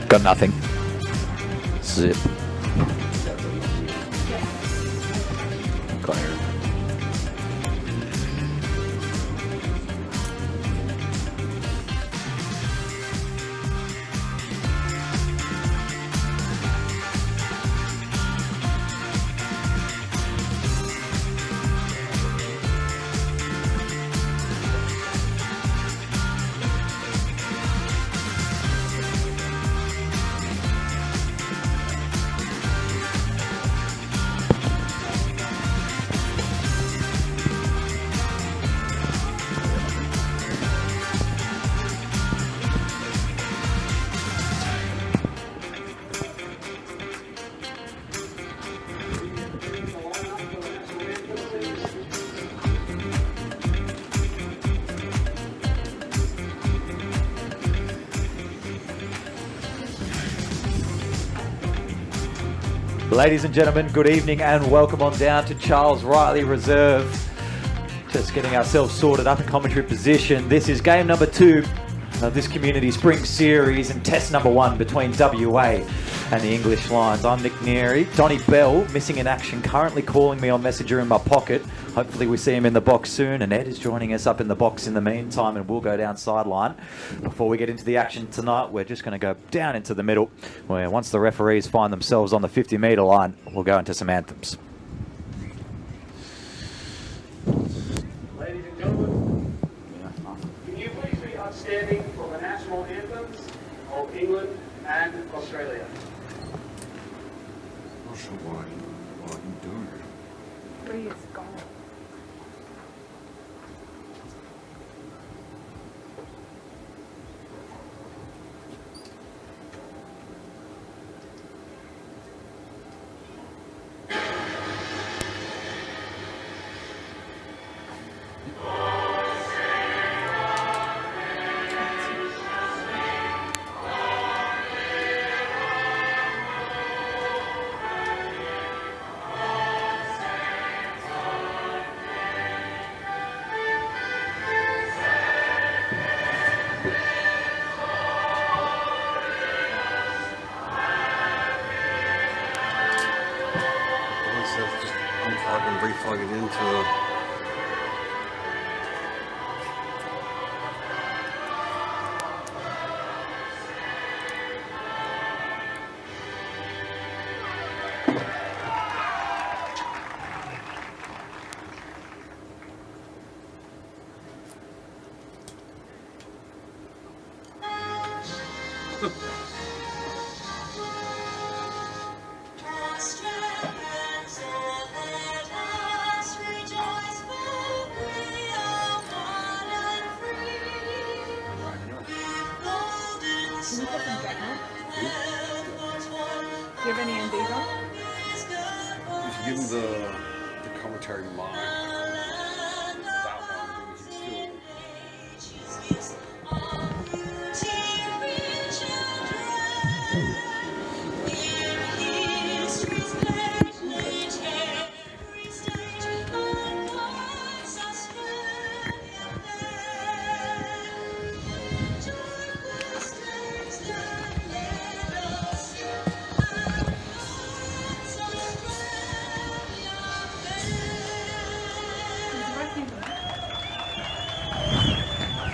Got nothing. Zip. Got it. Ladies and gentlemen, good evening and welcome on down to Charles Riley Reserve. Just getting ourselves sorted up in commentary position. This is game number 2 of this Community Spring Series and test number 1 between WA and the English Lions. I'm Nick Neary. Donnie Bell, missing in action, currently calling me on Messenger in my pocket. Hopefully we see him in the box soon, and Ed is joining us up in the box in the meantime, and we'll go down sideline. Before we get into the action tonight, we're just going to go down into the middle, where once the referees find themselves on the 50-metre line, we'll go into some anthems. Ladies and gentlemen, can you please be outstanding for the national anthems of England and Australia? Not sure why you doing it. 3 years ago. Just unplug and replug it into a... Can you put some jacket? Do you have any MDs on? If you give them the commentary line, that one, you can still...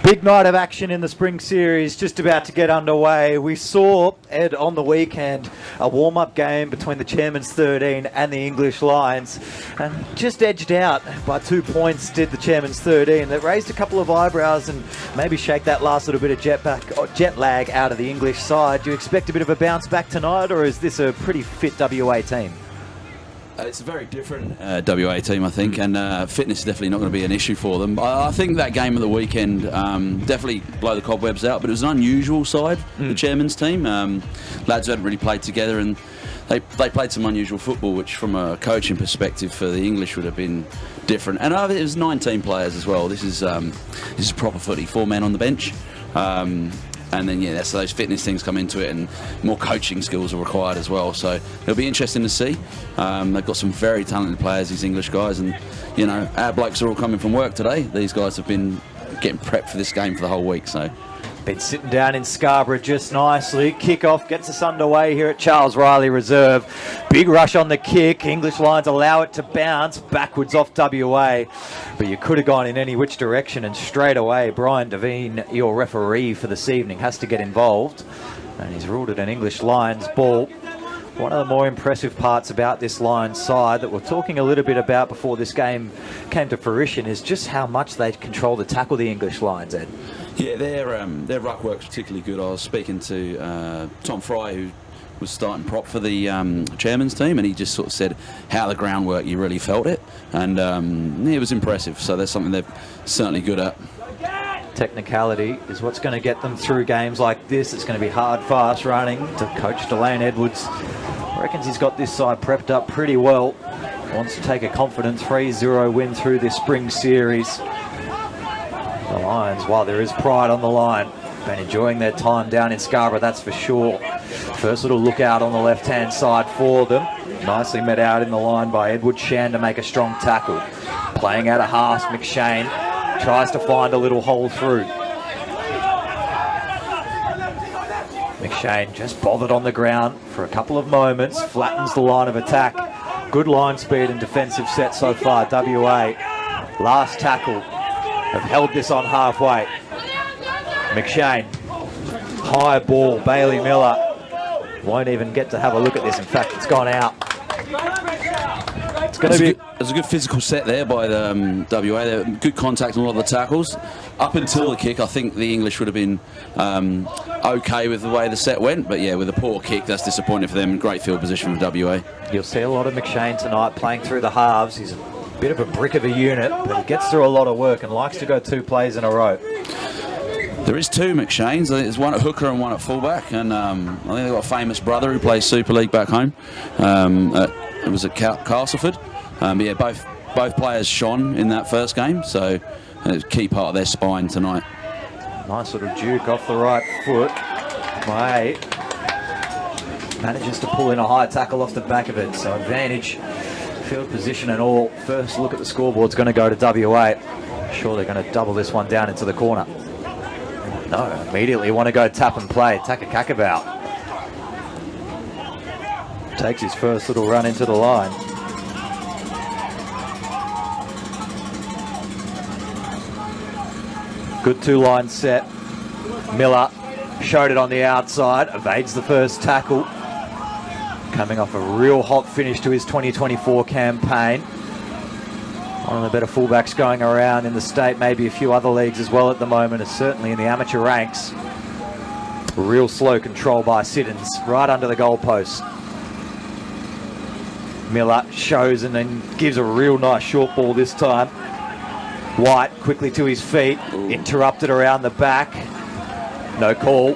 Big night of action in the Spring Series, just about to get underway. We saw, Ed, on the weekend, a warm-up game between the Chairman's 13 and the English Lions. And just edged out by 2 points did the Chairman's 13. That raised a couple of eyebrows and maybe shake that last little bit of jet lag out of the English side. Do you expect a bit of a bounce back tonight, or is this a pretty fit WA team? It's a very different WA team, I think, and fitness is definitely not going to be an issue for them. I think that game of the weekend definitely blow the cobwebs out, but it was an unusual side, the Chairman's team. Lads hadn't really played together, and they played some unusual football, which from a coaching perspective for the English would have been different. And it was 19 players as well. This is proper footy, 4 men on the bench. And then, so those fitness things come into it, and more coaching skills are required as well. So it'll be interesting to see. They've got some very talented players, these English guys, and, our blokes are all coming from work today. These guys have been getting prepped for this game for the whole week, so Been sitting down in Scarborough just nicely. Kickoff gets us underway here at Charles Riley Reserve. Big rush on the kick. English Lions allow it to bounce backwards off WA. But you could have gone in any which direction, and straight away Brian Devine, your referee for this evening, has to get involved. And he's ruled it an English Lions ball. One of the more impressive parts about this Lions side that we're talking a little bit about before this game came to fruition is just how much they control the tackle, the English Lions, Ed. Yeah, their ruck work's particularly good. I was speaking to Tom Fry, who was starting prop for the chairman's team, and he just sort of said how the groundwork, you really felt it, and it was impressive. So that's something they're certainly good at. Technicality is what's going to get them through games like this. It's going to be hard, fast running. To Coach Delane Edwards reckons he's got this side prepped up pretty well. Wants to take a confident 3-0 win through this spring series. The Lions, while there is pride on the line, been enjoying their time down in Scarborough, that's for sure. First little look out on the left-hand side for them. Nicely met out in the line by Edward Shan to make a strong tackle. Playing out of halves, McShane tries to find a little hole through. McShane just bothered on the ground for a couple of moments, flattens the line of attack. Good line speed and defensive set so far, WA. Last tackle, have held this on halfway. McShane, high ball, Bailey Miller. Won't even get to have a look at this, in fact it's gone out. It's going to be... There's a good physical set there by the WA. There, good contact on a lot of the tackles. Up until the kick, I think the English would have been okay with the way the set went. But yeah, with a poor kick, that's disappointing for them. Great field position from WA. You'll see a lot of McShane tonight playing through the halves. He's a bit of a brick of a unit, but he gets through a lot of work and likes to go 2 plays in a row. There is 2 McShanes. There's one at hooker and one at fullback. And I think they've got a famous brother who plays Super League back home. It was at Castleford. But yeah, both players shone in that first game, so it's a key part of their spine tonight. Nice little juke off the right foot. May manages to pull in a high tackle off the back of it, so advantage, field position and all. First look at the scoreboard's going to go to WA. Sure, they're going to double this one down into the corner. No, immediately want to go tap and play. Taka Kakabau takes his first little run into the line. Good 2-line set. Miller showed it on the outside, evades the first tackle. Coming off a real hot finish to his 2024 campaign. One of the better fullbacks going around in the state, maybe a few other leagues as well at the moment, and certainly in the amateur ranks. Real slow control by Siddons, right under the goalpost. Miller shows and then gives a real nice short ball this time. White quickly to his feet, interrupted around the back. No call.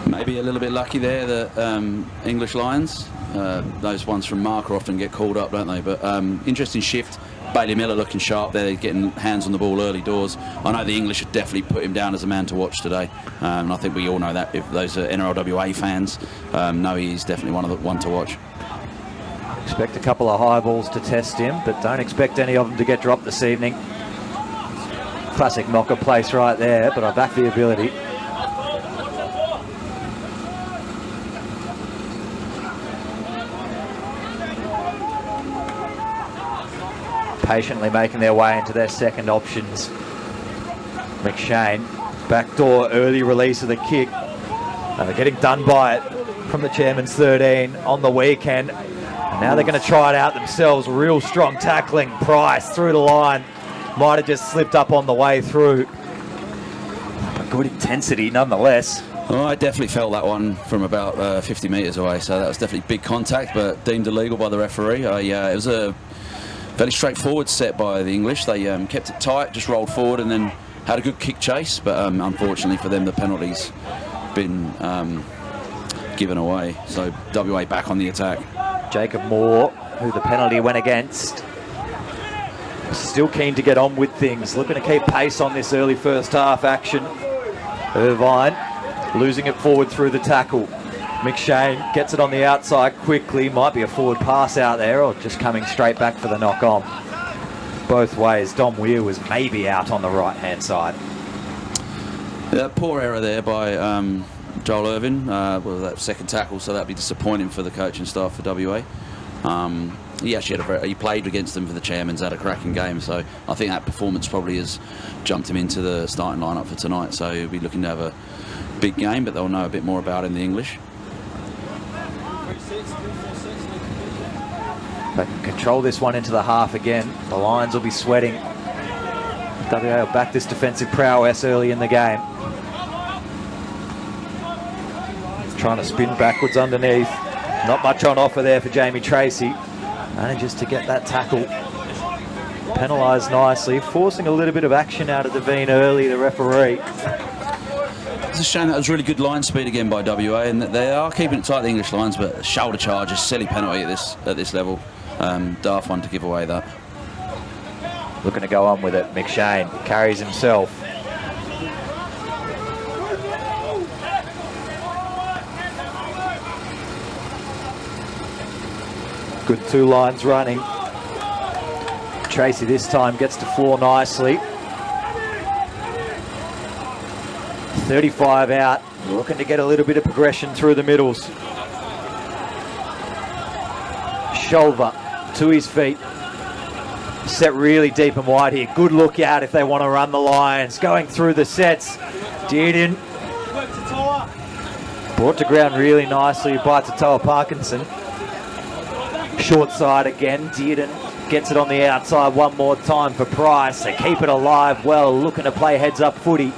Maybe a little bit lucky there, the English Lions. Those ones from marker often get called up, don't they? But interesting shift. Bailey Miller looking sharp there, getting hands on the ball early doors. I know the English have definitely put him down as a man to watch today. And I think we all know that. If those are NRLWA fans, know he's definitely one to watch. Expect a couple of high balls to test him, but don't expect any of them to get dropped this evening. Classic knocker place right there, but I back the ability. Patiently making their way into their second options. McShane, backdoor early release of the kick. They're getting done by it from the chairman's 13 on the weekend. And now they're going to try it out themselves. Real strong tackling. Price through the line. Might have just slipped up on the way through. But good intensity nonetheless. Oh, I definitely felt that one from about 50 metres away, so that was definitely big contact, but deemed illegal by the referee. It was a fairly straightforward set by the English. They kept it tight, just rolled forward and then had a good kick chase, but unfortunately for them the penalty's been given away, so WA back on the attack. Jacob Moore, who the penalty went against, still keen to get on with things, looking to keep pace on this early first half action. Irvine losing it forward through the tackle. McShane gets it on the outside quickly, might be a forward pass out there or just coming straight back for the knock on. Both ways, Dom Weir was maybe out on the right hand side. Poor error there by Joel Irvin. Well, that second tackle, so that'd be disappointing for the coaching staff for WA. He actually he played against them for the Chairmans, had a cracking game, so I think that performance probably has jumped him into the starting lineup for tonight. So he'll be looking to have a big game, but they'll know a bit more about it in the English. They can control this one into the half again. The Lions will be sweating. WA will back this defensive prowess early in the game. Trying to spin backwards underneath. Not much on offer there for Jamie Tracy. Manages to get that tackle. Penalised nicely, forcing a little bit of action out of Devine early, the referee. It's a shame that was really good line speed again by WA, and that they are keeping it tight, the English Lions, but shoulder charge, a silly penalty at this level. Daft one to give away that. Looking to go on with it. McShane carries himself. Good two lines running. Tracy this time gets to floor nicely. 35 out. Looking to get a little bit of progression through the middles. Shulver to his feet. Set really deep and wide here. Good look out if they want to run the Lions. Going through the sets. Dearden. Brought to ground really nicely by Tatoa Parkinson. Short side again. Dearden gets it on the outside one more time for Price. They keep it alive well. Looking to play heads up footy.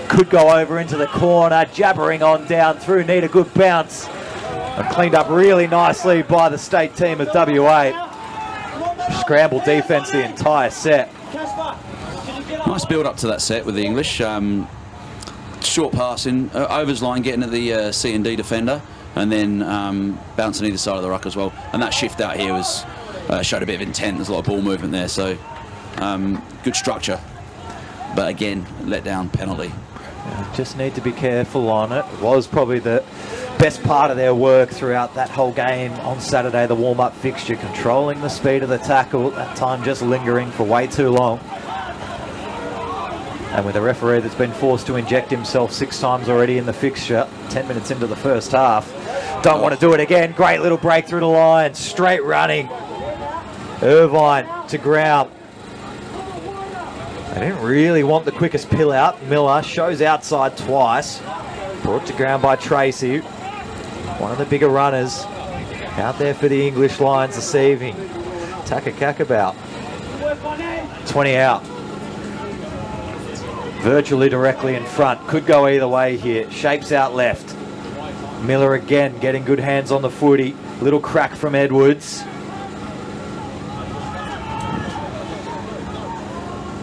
Could go over into the corner. Jabbering on down through. Need a good bounce. And cleaned up really nicely by the state team of WA. Scramble defence the entire set. Nice build up to that set with the English. Short passing, overs line, getting at the C&D defender, and then bouncing either side of the ruck as well. And that shift out here was showed a bit of intent. There's a lot of ball movement there, so good structure. But again, let down penalty. Yeah, just need to be careful on it. It was probably the best part of their work throughout that whole game on Saturday, the warm-up fixture, controlling the speed of the tackle, that time just lingering for way too long. And with a referee that's been forced to inject himself 6 times already in the fixture, 10 minutes into the first half, don't want to do it again. Great little break through the line, straight running. Irvine to ground. They didn't really want the quickest pill out. Miller shows outside twice. Brought to ground by Tracy. One of the bigger runners out there for the English Lions this evening. Taka Kakabau. 20 out. Virtually directly in front. Could go either way here. Shapes out left. Miller again getting good hands on the footy. Little crack from Edwards.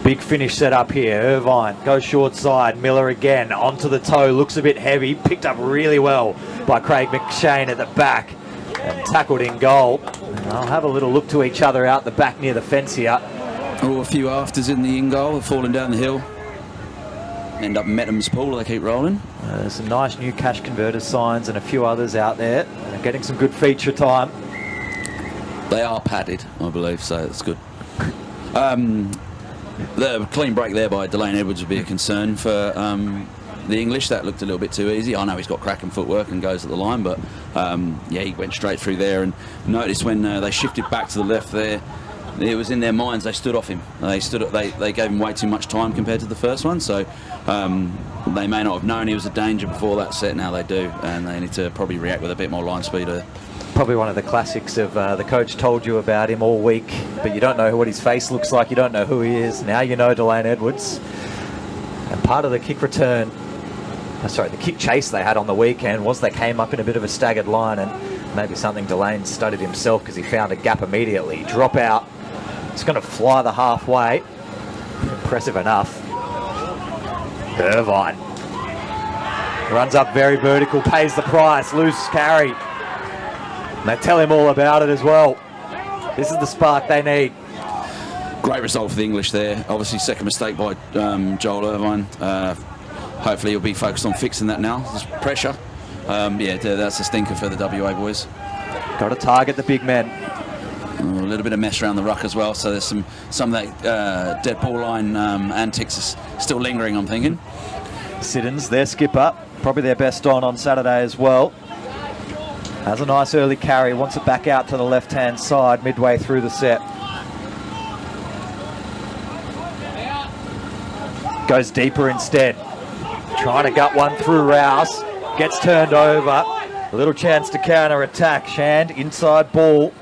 Big finish set up here. Irvine goes short side. Miller again onto the toe. Looks a bit heavy. Picked up really well by Craig McShane at the back and tackled in goal. And I'll have a little look to each other out the back near the fence here. Oh, a few afters in the in goal, falling down the hill. End up Metham's pool, they keep rolling. There's some nice new cash converter signs and a few others out there. They're getting some good feature time. They are padded, I believe, so that's good. The clean break there by Delane Edwards would be a concern for the English. That looked a little bit too easy. I know he's got cracking footwork and goes at the line, but yeah, he went straight through there. And notice when they shifted back to the left there, it was in their minds they stood off him. They gave him way too much time compared to the first one, so they may not have known he was a danger before that set. Now they do, and they need to probably react with a bit more line speed. Probably one of the classics of the coach told you about him all week, but you don't know what his face looks like, you don't know who he is. Now you know Delane Edwards. And part of the kick return, the kick chase they had on the weekend was they came up in a bit of a staggered line, and maybe something Delane studied himself because he found a gap immediately. Drop out. It's going to fly the halfway. Impressive enough. Irvine runs up very vertical, pays the price, loose carry. And they tell him all about it as well. This is the spark they need. Great result for the English there. Obviously, second mistake by Joel Irvine. Hopefully, he'll be focused on fixing that now. There's pressure. Yeah, that's a stinker for the WA boys. Got to target the big men. A little bit of mess around the ruck as well, so there's some of that dead ball line antics is still lingering, I'm thinking. Siddons, their skipper, probably their best on Saturday as well. Has a nice early carry, wants it back out to the left-hand side midway through the set. Goes deeper instead. Trying to gut one through Rouse. Gets turned over. A little chance to counter-attack. Shand, inside ball.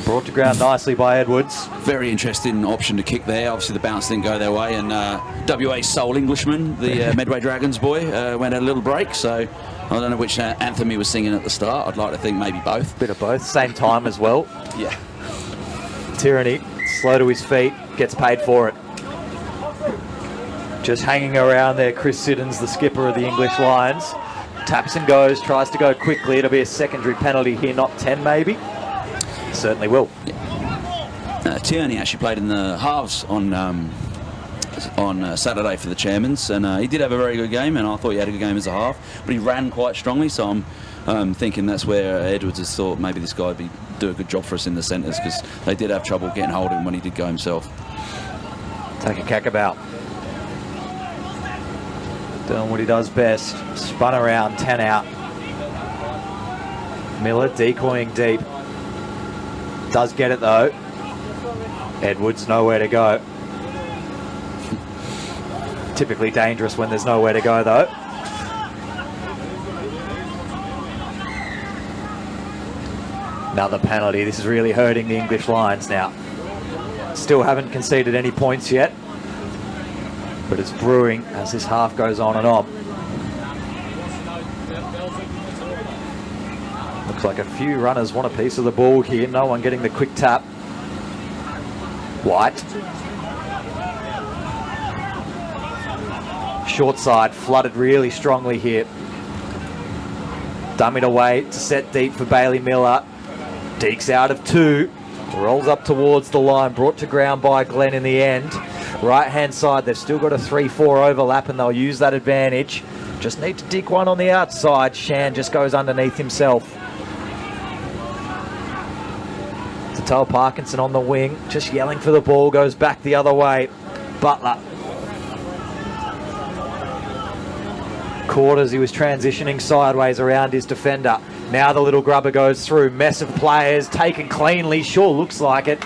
Brought to ground nicely by Edwards. Very interesting option to kick there. Obviously, the bounce didn't go their way, and WA's sole Englishman, the Medway Dragons boy, went a little break. So I don't know which anthem he was singing at the start. I'd like to think maybe both. Bit of both. Same time as well. Yeah. Tyranny, slow to his feet, gets paid for it. Just hanging around there, Chris Siddons, the skipper of the English Lions. Taps and goes, tries to go quickly. It'll be a secondary penalty here, not 10 maybe. Certainly will. Tierney actually played in the halves on Saturday for the Chairmans, and he did have a very good game, and I thought he had a good game as a half, but he ran quite strongly, so I'm thinking that's where Edwards has thought maybe this guy would do a good job for us in the centres, because they did have trouble getting hold of him when he did go himself. Take a cack about. Doing what he does best. Spun around, 10 out. Miller decoying deep. Does get it though. Edwards nowhere to go. Typically dangerous when there's nowhere to go though. Another penalty. This is really hurting the English Lions now. Still haven't conceded any points yet, but it's brewing as this half goes on and on. Looks like a few runners want a piece of the ball here. No one getting the quick tap. White. Short side flooded really strongly here. Dummied away to set deep for Bailey Miller. Dekes out of 2. Rolls up towards the line. Brought to ground by Glenn in the end. Right hand side, they've still got a 3-4 overlap and they'll use that advantage. Just need to dig one on the outside. Shan just goes underneath himself. Tatal Parkinson on the wing, just yelling for the ball, goes back the other way. Butler. Caught as he was transitioning sideways around his defender. Now the little grubber goes through. Mess of players, taken cleanly, sure looks like it,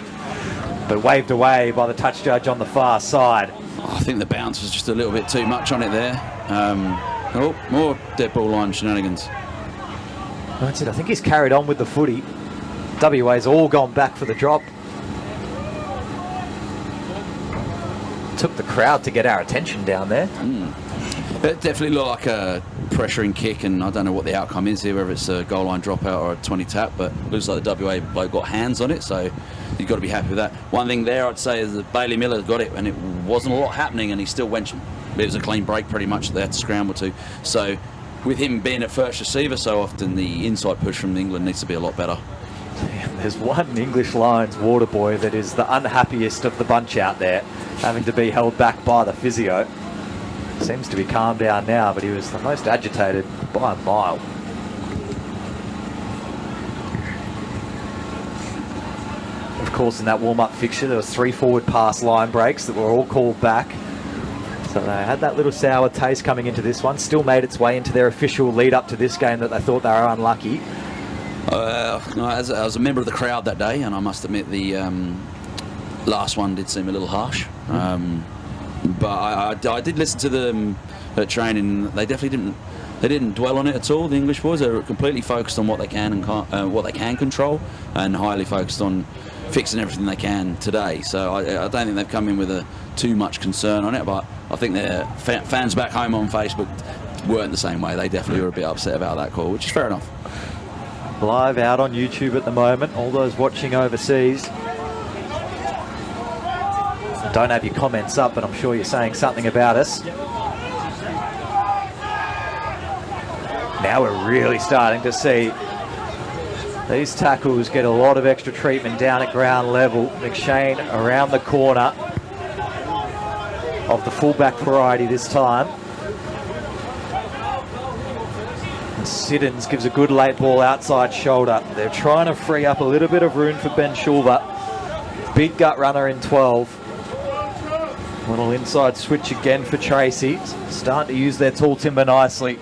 but waved away by the touch judge on the far side. I think the bounce was just a little bit too much on it there. More dead ball line shenanigans. That's it, I think he's carried on with the footy. WA's all gone back for the drop. Took the crowd to get our attention down there. It definitely looked like a pressuring kick, and I don't know what the outcome is here, whether it's a goal line dropout or a 20 tap, but it looks like the WA bloke got hands on it, so you've got to be happy with that. One thing there I'd say is that Bailey Miller got it, and it wasn't a lot happening, and he still went. It was a clean break pretty much, they had to scramble to. So with him being at first receiver so often, the inside push from England needs to be a lot better. There's one English Lions water boy that is the unhappiest of the bunch out there, having to be held back by the physio. Seems to be calmed down now, but he was the most agitated by a mile. Of course, in that warm-up fixture, there was 3 forward pass line breaks that were all called back. So they had that little sour taste coming into this one. Still made its way into their official lead-up to this game that they thought they were unlucky. As I was a member of the crowd that day, and I must admit the last one did seem a little harsh. But I did listen to them at training. They definitely didn't dwell on it at all. The English boys are completely focused on what they can and what they can control, and highly focused on fixing everything they can today. So I don't think they've come in with too much concern on it. But I think their fans back home on Facebook weren't the same way. They definitely were a bit upset about that call, which is fair enough. Live out on YouTube at the moment. All those watching overseas, don't have your comments up, but I'm sure you're saying something about us. Now we're really starting to see these tackles get a lot of extra treatment down at ground level. McShane around the corner of the fullback variety this time. Siddons gives a good late ball outside shoulder. They're trying to free up a little bit of room for Ben Shulver. Big gut runner in 12. Little inside switch again for Tracy. Starting to use their tall timber nicely.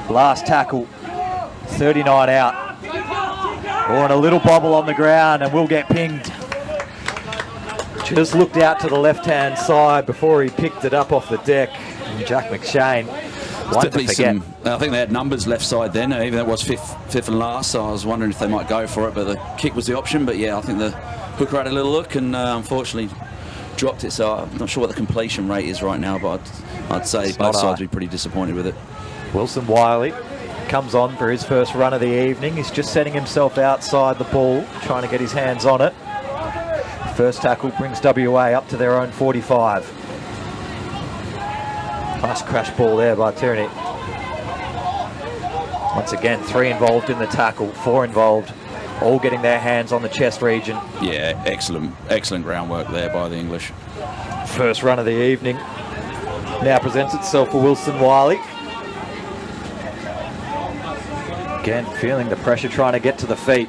Last tackle, 39 out. Oh, and a little bobble on the ground and will get pinged. Just looked out to the left-hand side before he picked it up off the deck. And Jack McShane, one to forget. I think they had numbers left side then, even though it was fifth and last, so I was wondering if they might go for it, but the kick was the option. But yeah, I think the hooker had a little look and unfortunately dropped it, so I'm not sure what the completion rate is right now, but I'd say both sides would be pretty disappointed with it. Wilson Wiley comes on for his first run of the evening. He's just setting himself outside the ball, trying to get his hands on it. First tackle brings WA up to their own 45. Nice crash ball there by Tierney. Once again, 3 involved in the tackle, 4 involved, all getting their hands on the chest region. Yeah, excellent groundwork there by the English. First run of the evening now presents itself for Wilson Wiley. Again, feeling the pressure, trying to get to the feet.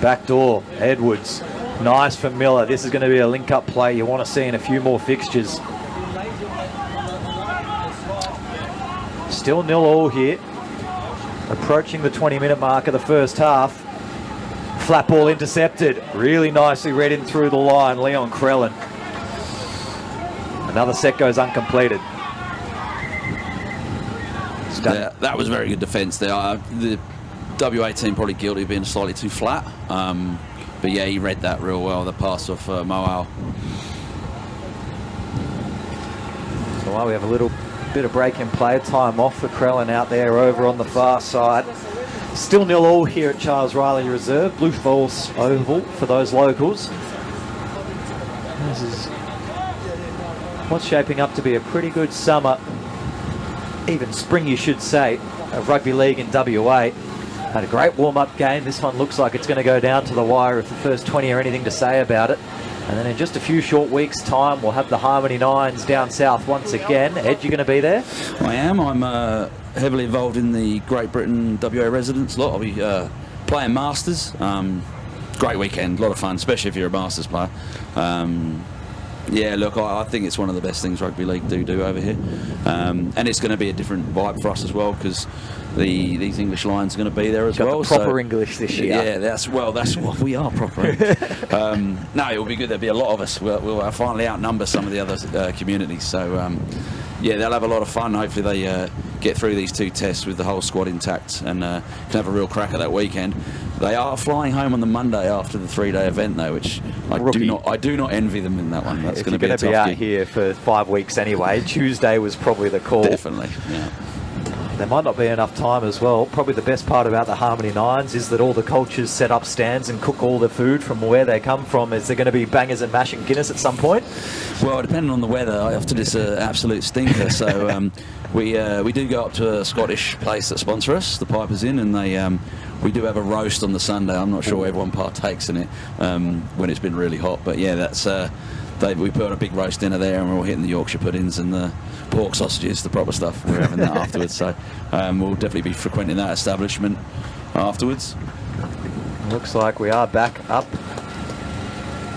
Back door, Edwards. Nice for Miller. This is going to be a link-up play you want to see in a few more fixtures. Still 0-0 here. Approaching the 20-minute mark of the first half. Flat ball intercepted. Really nicely read in through the line, Leon Krellin. Another set goes uncompleted. Yeah, that was very good defence there. The WA team probably guilty of being slightly too flat. But yeah, he read that real well, the pass off Moal. So while we have a little bit of break in play, time off for Krellin out there over on the far side. Still 0-0 here at Charles Riley Reserve. Blue Falls Oval for those locals. This is what's shaping up to be a pretty good summer, even spring you should say, of rugby league in WA. Had a great warm-up game. This one looks like it's going to go down to the wire if the first 20 are anything to say about it. And then in just a few short weeks' time, we'll have the Harmony Nines down south once again. Ed, you going to be there? I am. I'm heavily involved in the Great Britain WA residents lot. I'll be playing Masters. Great weekend, a lot of fun, especially if you're a Masters player. Yeah, look, I think it's one of the best things rugby league do over here. And it's going to be a different vibe for us as well, because these English Lions are going to be there as well. Proper English this year. Yeah, that's what we are, proper English. No, it will be good. There'll be a lot of us. We'll finally outnumber some of the other communities. So, yeah, they'll have a lot of fun. Hopefully they get through these 2 tests with the whole squad intact and can have a real crack at that weekend. They are flying home on the Monday after the 3-day event, though, which I do not envy them in that one. That's going to be a tough out gig. here for 5 weeks anyway. Tuesday was probably the call. Definitely, yeah. There might not be enough time as well. Probably the best part about the Harmony Nines is that all the cultures set up stands and cook all the food from where they come from. Is there going to be bangers and mash and Guinness at some point? Well, depending on the weather, after this absolute stinker. So we do go up to a Scottish place that sponsor us, the Pipers Inn, and we do have a roast on the Sunday. I'm not sure everyone partakes in it when it's been really hot, but yeah, that's we put on a big roast dinner there, and we're all hitting the Yorkshire puddings and the pork sausages, the proper stuff. We're having that afterwards, so we'll definitely be frequenting that establishment afterwards. Looks like we are back up.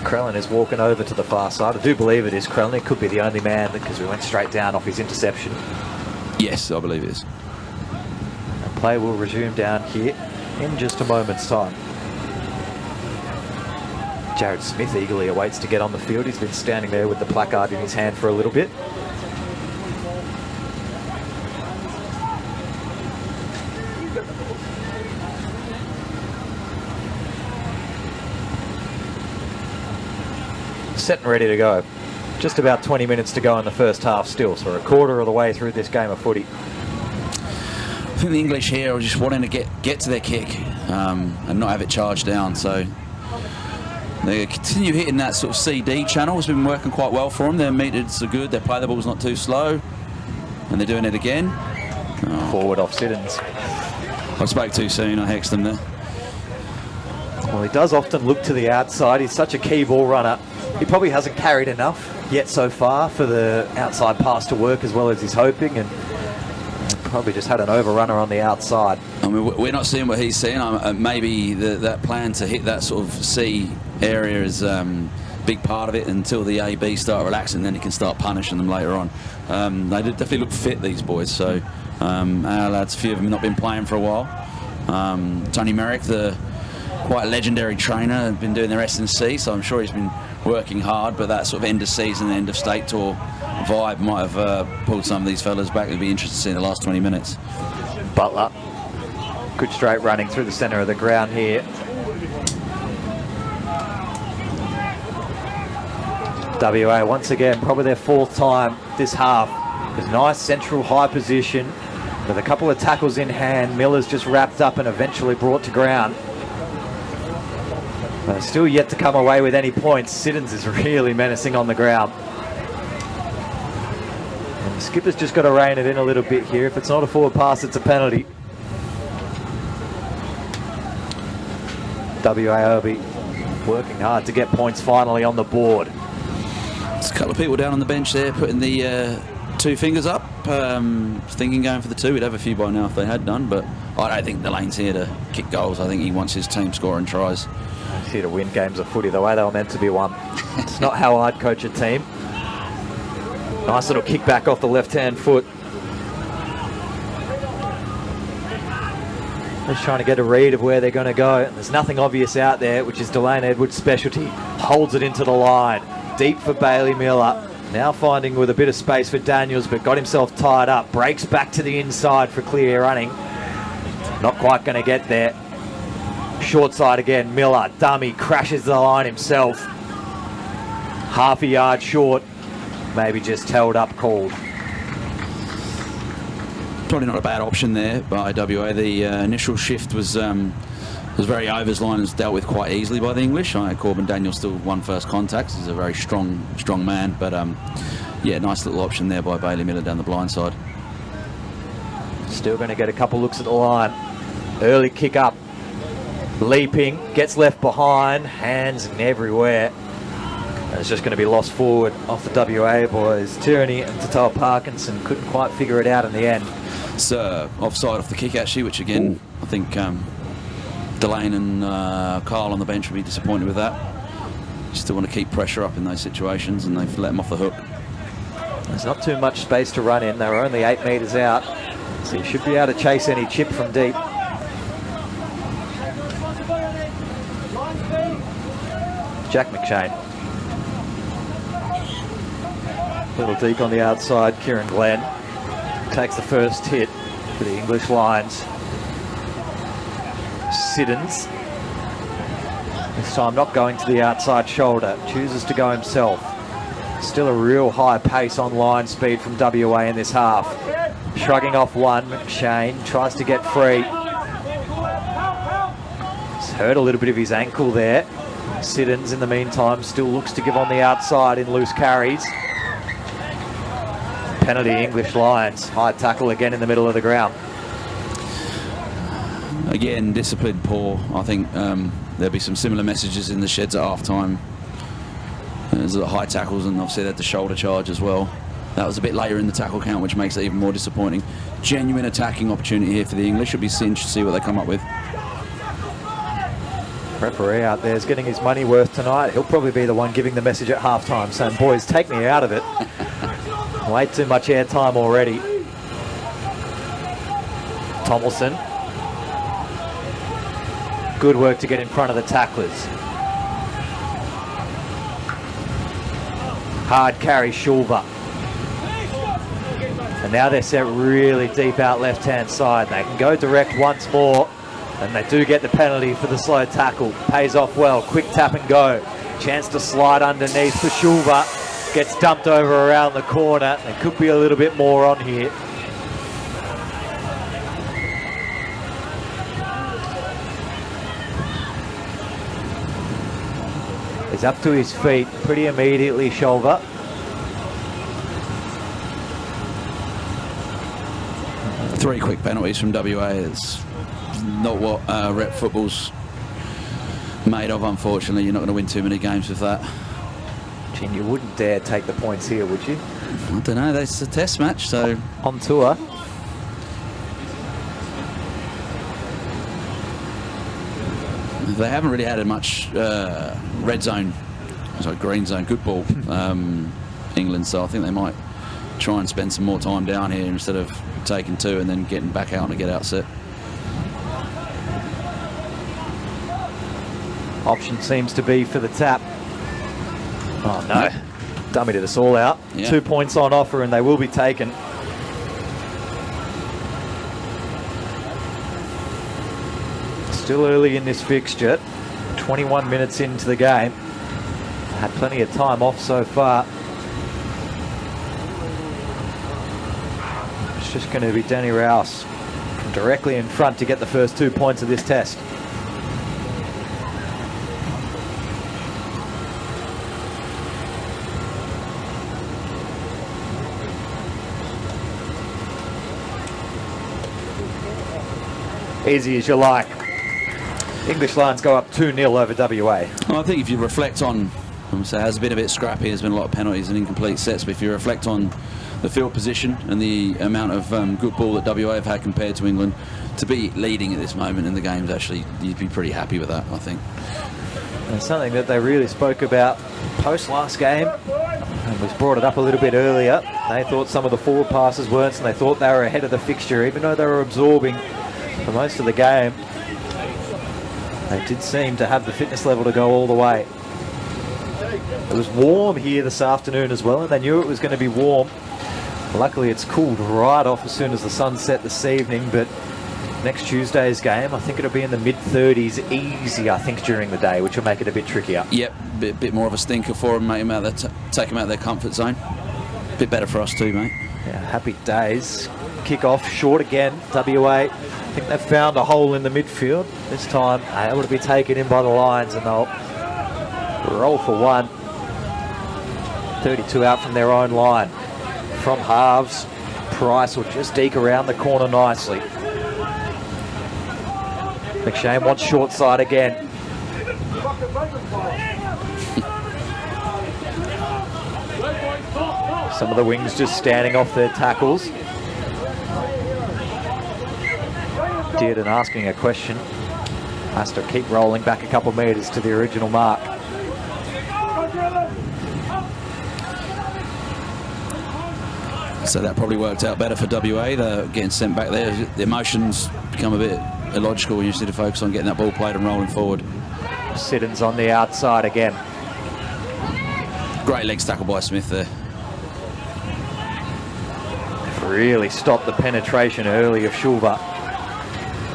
Krellin is walking over to the far side. I do believe it is Krellin. It could be the only man, because we went straight down off his interception. Yes, I believe it is. And play will resume down here in just a moment's time. Jared Smith eagerly awaits to get on the field. He's been standing there with the placard in his hand for a little bit. Set and ready to go. Just about 20 minutes to go in the first half still, so we're a quarter of the way through this game of footy. I think the English here are just wanting to get to their kick and not have it charged down, so they continue hitting that sort of CD channel. It's been working quite well for them. Their meters are good, their play the ball's not too slow, and they're doing it again. Forward off Siddons. I spoke too soon, I hexed them there. Well, he does often look to the outside. He's such a key ball runner. He probably hasn't carried enough yet so far for the outside pass to work as well as he's hoping, and probably just had an overrunner on the outside. I mean, we're not seeing what he's seeing. Maybe that plan to hit that sort of C area is big part of it until the AB start relaxing, then he can start punishing them later on. They definitely look fit, these boys. So our lads, a few of them have not been playing for a while. Tony Merrick, the quite legendary trainer, have been doing their S&C, so I'm sure he's been working hard, but that sort of end of season, end of state tour vibe might have pulled some of these fellas back. It'll be interesting to see in the last 20 minutes. Butler, good straight running through the centre of the ground here. WA once again, probably their 4th time this half. There's nice central high position with a couple of tackles in hand. Miller's just wrapped up and eventually brought to ground. But still yet to come away with any points. Siddons is really menacing on the ground. And the skipper's just got to rein it in a little bit here. If it's not a forward pass, it's a penalty. WA will be working hard to get points finally on the board. There's a couple of people down on the bench there putting the 2 fingers up, thinking going for the 2. We'd have a few by now if they had done, but I don't think Delane's here to kick goals. I think he wants his team scoring tries. He's here to win games of footy the way they were meant to be won. It's not how I'd coach a team. Nice little kick back off the left-hand foot. Just trying to get a read of where they're going to go. And there's nothing obvious out there, which is Delane Edwards' specialty. Holds it into the line. Deep for Bailey Miller. Now finding with a bit of space for Daniels, but got himself tied up. Breaks back to the inside for clear running. Not quite going to get there. Short side again. Miller, dummy, crashes the line himself. Half a yard short. Maybe just held up called. Probably not a bad option there by WA. The initial shift was very overs line and was dealt with quite easily by the English. Corbin Daniels still won first contact. He's a very strong man, but yeah, nice little option there by Bailey Miller down the blind side. Still going to get a couple looks at the line. Early kick up. Leaping, gets left behind, hands everywhere. And it's just going to be lost forward off the WA boys. Tierney and Tatal Parkinson couldn't quite figure it out in the end. It's offside off the kick actually, which again, I think Delane and Carl on the bench will be disappointed with that. Still want to keep pressure up in those situations, and they've let him off the hook. There's not too much space to run in. They were only 8 metres out, so you should be able to chase any chip from deep. Jack McShane. Little deep on the outside. Kieran Glenn takes the first hit for the English Lions. Siddons, this time not going to the outside shoulder, chooses to go himself. Still a real high pace on line speed from WA in this half. Shrugging off one, McShane tries to get free. He's hurt a little bit of his ankle there. Siddons in the meantime still looks to give on the outside in loose carries. Penalty English Lions. High tackle again in the middle of the ground. Again, discipline poor. I think there'll be some similar messages in the sheds at half-time. There's the high tackles, and obviously they had the shoulder charge as well. That was a bit later in the tackle count, which makes it even more disappointing. Genuine attacking opportunity here for the English. It'll be interesting to see what they come up with. Referee out there is getting his money worth tonight. He'll probably be the one giving the message at halftime, saying, boys, take me out of it. Way too much airtime already. Tomlinson. Good work to get in front of the tacklers. Hard carry, Shulver. And now they're set really deep out left-hand side. They can go direct once more. And they do get the penalty for the slow tackle. Pays off well. Quick tap and go. Chance to slide underneath for Shulver. Gets dumped over around the corner. There could be a little bit more on here. He's up to his feet pretty immediately, Shulver. Three quick penalties from WA. It's not what rep football's made of, unfortunately. You're not going to win too many games with that. Gene, you wouldn't dare take the points here, would you? I don't know. That's a test match, so... On tour. They haven't really had much red zone green zone, good ball, England. So I think they might try and spend some more time down here instead of taking 2 and then getting back out on a get out set. Option seems to be for the tap. Oh no, dummy did us all out. Yeah. 2 points on offer and they will be taken. Still early in this fixture, 21 minutes into the game. Had plenty of time off so far. It's just going to be Danny Rouse from directly in front to get the first 2 points of this test. Easy as you like. English Lions go up 2-0 over WA. Well, I think if you reflect on, it has been a bit scrappy, there's been a lot of penalties and incomplete sets, but if you reflect on the field position and the amount of good ball that WA have had compared to England, to be leading at this moment in the games, actually, you'd be pretty happy with that, I think. And something that they really spoke about post last game, and was brought it up a little bit earlier. They thought some of the forward passes weren't, and they thought they were ahead of the fixture, even though they were absorbing for most of the game. They did seem to have the fitness level to go all the way. It was warm here this afternoon as well, and they knew it was going to be warm. Luckily, it's cooled right off as soon as the sun set this evening, but next Tuesday's game, I think it'll be in the mid-30s easy, I think, during the day, which will make it a bit trickier. Yep, bit more of a stinker for them, take them out of their comfort zone. Bit better for us too, mate. Yeah, happy days. Kick off short again, WA. I think they've found a hole in the midfield. This time able to be taken in by the Lions, and they'll roll for 1. 32 out from their own line. From halves, Price will just deke around the corner nicely. McShane wants short side again. Some of the wings just standing off their tackles. Dearden asking a question. Has to keep rolling back a couple metres to the original mark. So that probably worked out better for WA. They're getting sent back there. The emotions become a bit illogical when you need to focus on getting that ball played and rolling forward. Siddons on the outside again. Great legs tackle by Smith there. Really stopped the penetration early of Shulver.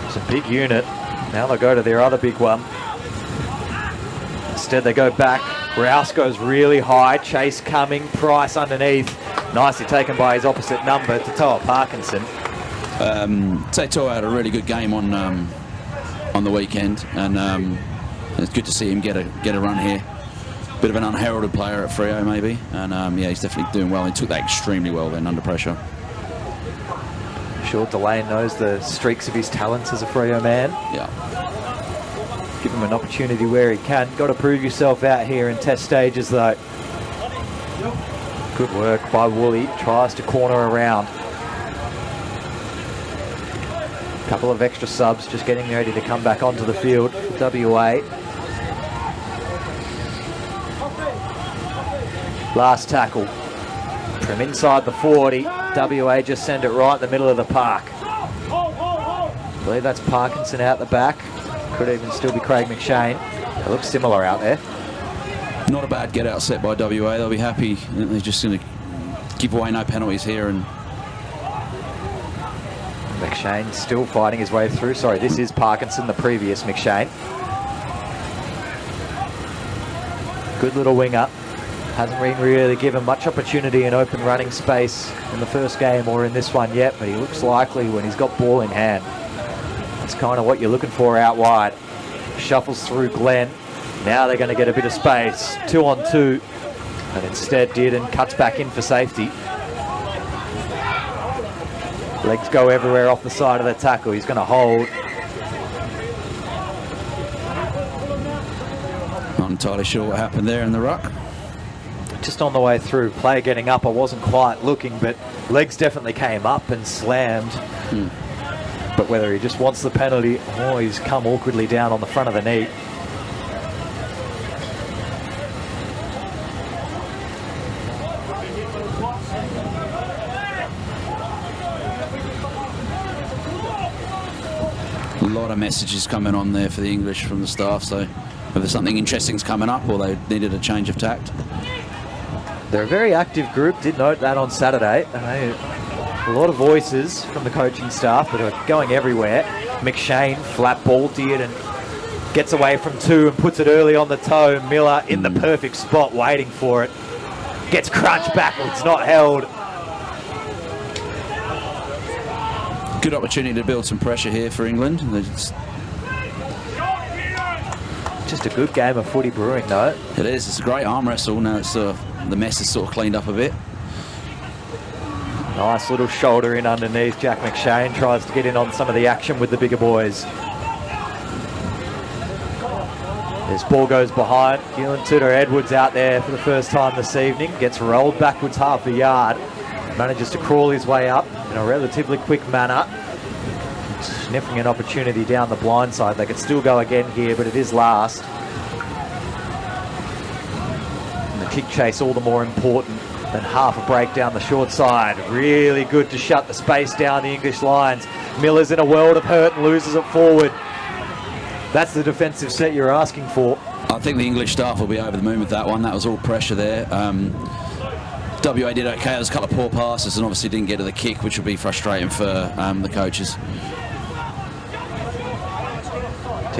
It's a big unit. Now they'll go to their other big one. Instead they go back. Rouse goes really high. Chase coming. Price underneath. Nicely taken by his opposite number, Tatoa Parkinson. Tatoa had a really good game on the weekend, and it's good to see him get a run here. Bit of an unheralded player at Freo maybe, and yeah, he's definitely doing well. He took that extremely well then under pressure. Sure, Delane knows the streaks of his talents as a Freo man. Yeah. Give him an opportunity where he can. Got to prove yourself out here in test stages though. Good work by Woolley. Tries to corner around. Couple of extra subs just getting ready to come back onto the field for WA. Last tackle from inside the 40. WA just send it right in the middle of the park. I believe that's Parkinson out the back. Could even still be Craig McShane. It looks similar out there. Not a bad get out set by WA. They'll be happy. They're just going to give away no penalties here. And McShane still fighting his way through. Sorry, this is Parkinson, the previous McShane. Good little winger. Hasn't been really given much opportunity in open running space in the first game or in this one yet, but he looks likely when he's got ball in hand. That's kind of what you're looking for out wide. Shuffles through Glenn. Now they're going to get a bit of space. 2 on 2. And instead Dearden cuts back in for safety. Legs go everywhere off the side of the tackle. He's going to hold. not entirely sure what happened there in the ruck. Just on the way through, player getting up, I wasn't quite looking, but legs definitely came up and slammed. But whether he just wants the penalty or he's come awkwardly down on the front of the knee. lot of messages coming on there for the English from the staff, so whether something interesting's coming up or they needed a change of tact. They're a very active group, did note that on Saturday. A lot of voices from the coaching staff that are going everywhere. McShane flat balled it and gets away from two and puts it early on the toe. Miller in the perfect spot waiting for it. Gets crunched backwards, not held. Good opportunity to build some pressure here for England. Just a good game of footy brewing, though. It is. It's a great arm wrestle. Now it's the mess is sort of cleaned up a bit. Nice little shoulder in underneath. Jack McShane tries to get in on some of the action with the bigger boys. This ball goes behind. Keelan Tudor-Edwards out there for the first time this evening. Gets rolled backwards half a yard. Manages to crawl his way up in a relatively quick manner. Sniffing an opportunity down the blind side. They could still go again here, but it is last. And the kick chase all the more important than half a break down the short side. Really good to shut the space down the English lines. Miller's in a world of hurt and loses it forward. That's the defensive set you're asking for. I think the English staff will be over the moon with that one. That was all pressure there. WA did okay. There was a couple of poor passes and obviously didn't get to the kick, which will be frustrating for the coaches.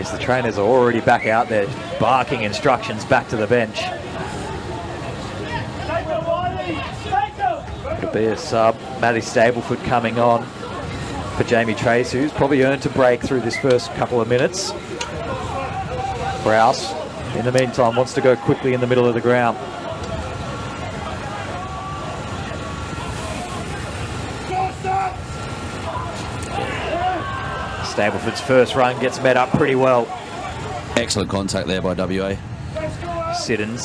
The trainers are already back out there barking instructions back to the bench. It'll be a sub. Matty Stableford coming on for Jamie Trace, who's probably earned a break through this first couple of minutes. Browse, in the meantime, wants to go quickly in the middle of the ground. Stableford's first run gets met up pretty well. Excellent contact there by WA. Siddons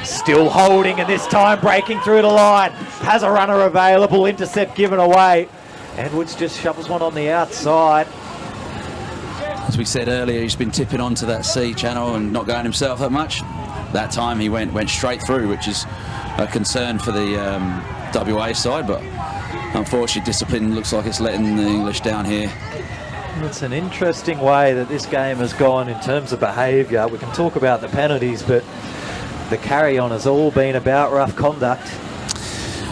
still holding, and this time breaking through the line. Has a runner available, intercept given away. Edwards just shovels one on the outside. As we said earlier, he's been tipping onto that C channel and not going himself that much. That time he went straight through, which is a concern for the WA side, but unfortunately discipline looks like it's letting the English down here. It's an interesting way that this game has gone in terms of behaviour. We can talk about the penalties, but the carry-on has all been about rough conduct.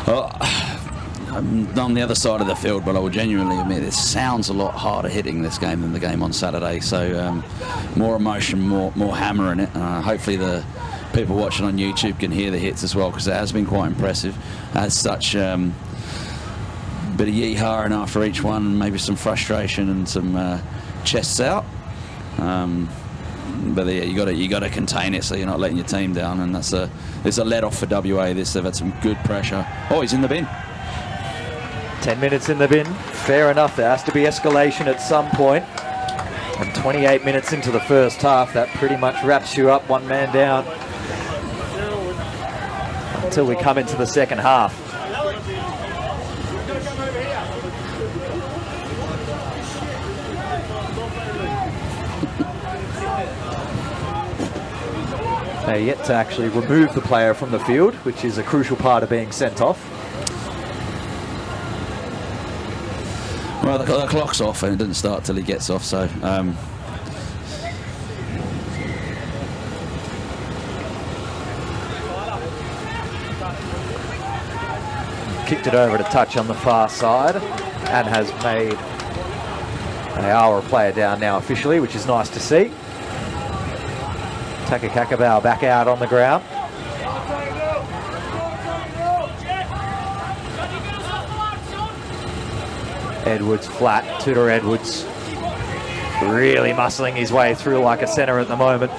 Well, I'm on the other side of the field, but I will genuinely admit it sounds a lot harder hitting this game than the game on Saturday. So more emotion, more hammer in it. Hopefully the people watching on YouTube can hear the hits as well, because it has been quite impressive. As such, bit of yee-hawing after each one, maybe some frustration and some chests out. But yeah, you got to contain it so you're not letting your team down, and it's a let off for WA. They've had some good pressure. Oh, he's in the bin. 10 minutes in the bin. Fair enough. There has to be escalation at some point. And 28 minutes into the first half, that pretty much wraps you up, one man down, until we come into the second half. They're yet to actually remove the player from the field, which is a crucial part of being sent off. Well, the clock's off and it doesn't start till he gets off, so kicked it over to touch on the far side and has made our player down now officially, which is nice to see. Taka Kakabau back out on the ground. Edwards flat, Tudor-Edwards really muscling his way through like a centre at the moment.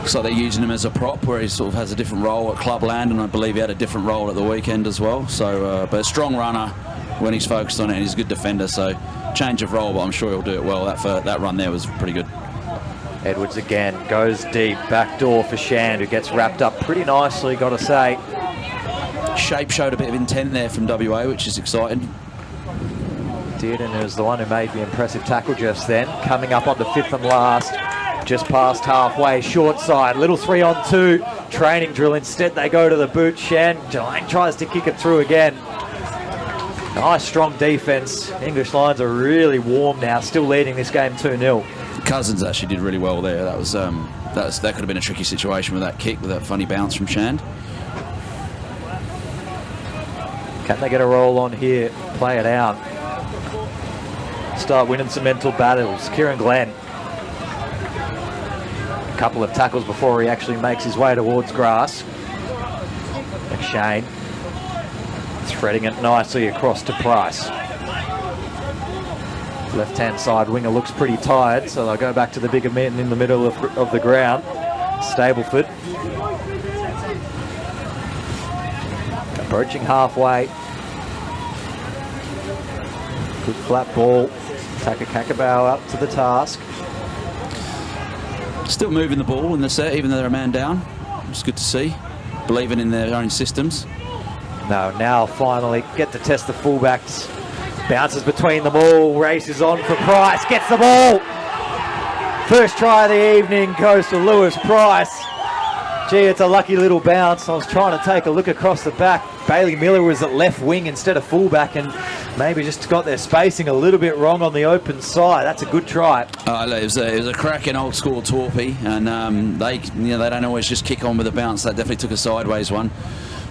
looks like they're using him as a prop, where he sort of has a different role at Clubland, and I believe he had a different role at the weekend as well. So, but a strong runner when he's focused on it, and he's a good defender, so change of role, but I'm sure he'll do it well. That run there was pretty good. Edwards again goes deep, back door for Shand, who gets wrapped up pretty nicely, got to say. Shape showed a bit of intent there from WA, which is exciting. Did, and it was the one who made the impressive tackle just then. Coming up on the fifth and last, just past halfway, short side, little 3-on-2 training drill. Instead they go to the boot. Shand tries to kick it through again. Nice, strong defence. English Lions are really warm now, still leading this game 2-0. Cousins actually did really well there. That could have been a tricky situation with that kick, with that funny bounce from Shand. Can they get a roll on here? Play it out. Start winning some mental battles. Kieran Glenn. A couple of tackles before he actually makes his way towards grass. McShane threading it nicely across to Price. Left-hand side winger looks pretty tired, so they'll go back to the bigger men in the middle of the ground. Stableford. Approaching halfway. Good flat ball. Taka Kakabau up to the task. Still moving the ball in the set, even though they're a man down. It's good to see. Believing in their own systems. No, now finally get to test the fullbacks. Bounces between them all. Races on for Price. Gets the ball. First try of the evening goes to Lewis Price. Gee, it's a lucky little bounce. I was trying to take a look across the back. Bailey Miller was at left wing instead of fullback and maybe just got their spacing a little bit wrong on the open side. That's a good try. It was a cracking old school torpy, and they don't always just kick on with a bounce. That definitely took a sideways one.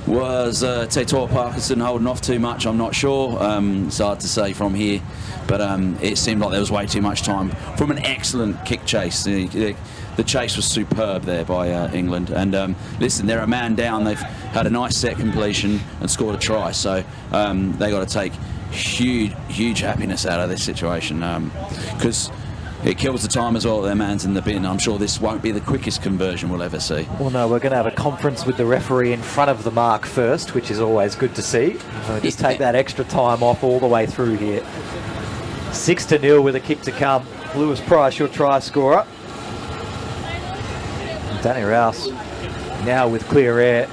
Was Tator Parkinson holding off too much? I'm not sure. It's hard to say from here, but it seemed like there was way too much time from an excellent kick chase. The chase was superb there by England, and listen, they're a man down. They've had a nice set completion and scored a try, so they got to take huge happiness out of this situation, because it kills the time as well. Their man's in the bin. I'm sure this won't be the quickest conversion we'll ever see. Well, no, we're going to have a conference with the referee in front of the mark first, which is always good to see. So just take that extra time off all the way through here. 6-0 with a kick to come. Lewis Price, your try scorer. Danny Rouse now with clear air,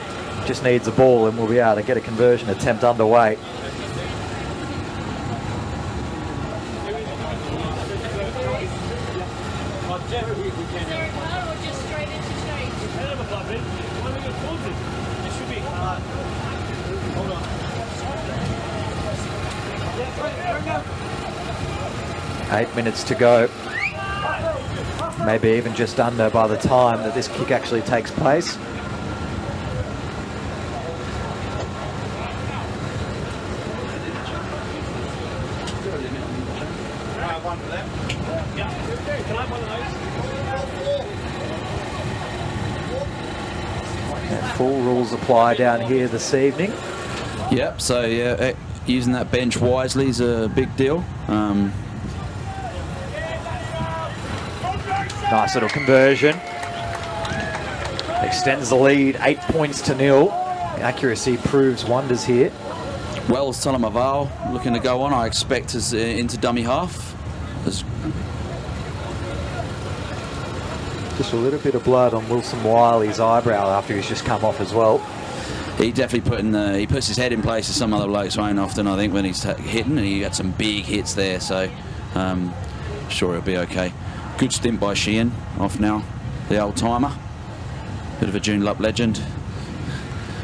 just needs a ball and we'll be able to get a conversion attempt underway. Eight minutes to go. Maybe even just under by the time that this kick actually takes place. And full rules apply down here this evening. Yep, so yeah, using that bench wisely is a big deal. Nice little conversion. Extends the lead, 8 points to 0. Accuracy proves wonders here. Wells Talamaval looking to go on, I expect, as into dummy half. Just a little bit of blood on Wilson Wiley's eyebrow after he's just come off as well. He definitely he puts his head in place as some other blokes won't often, I think, when he's hitting, and he had some big hits there, so sure he'll be okay. Good stint by Sheehan, off now, the old timer. Bit of a Joondalup legend.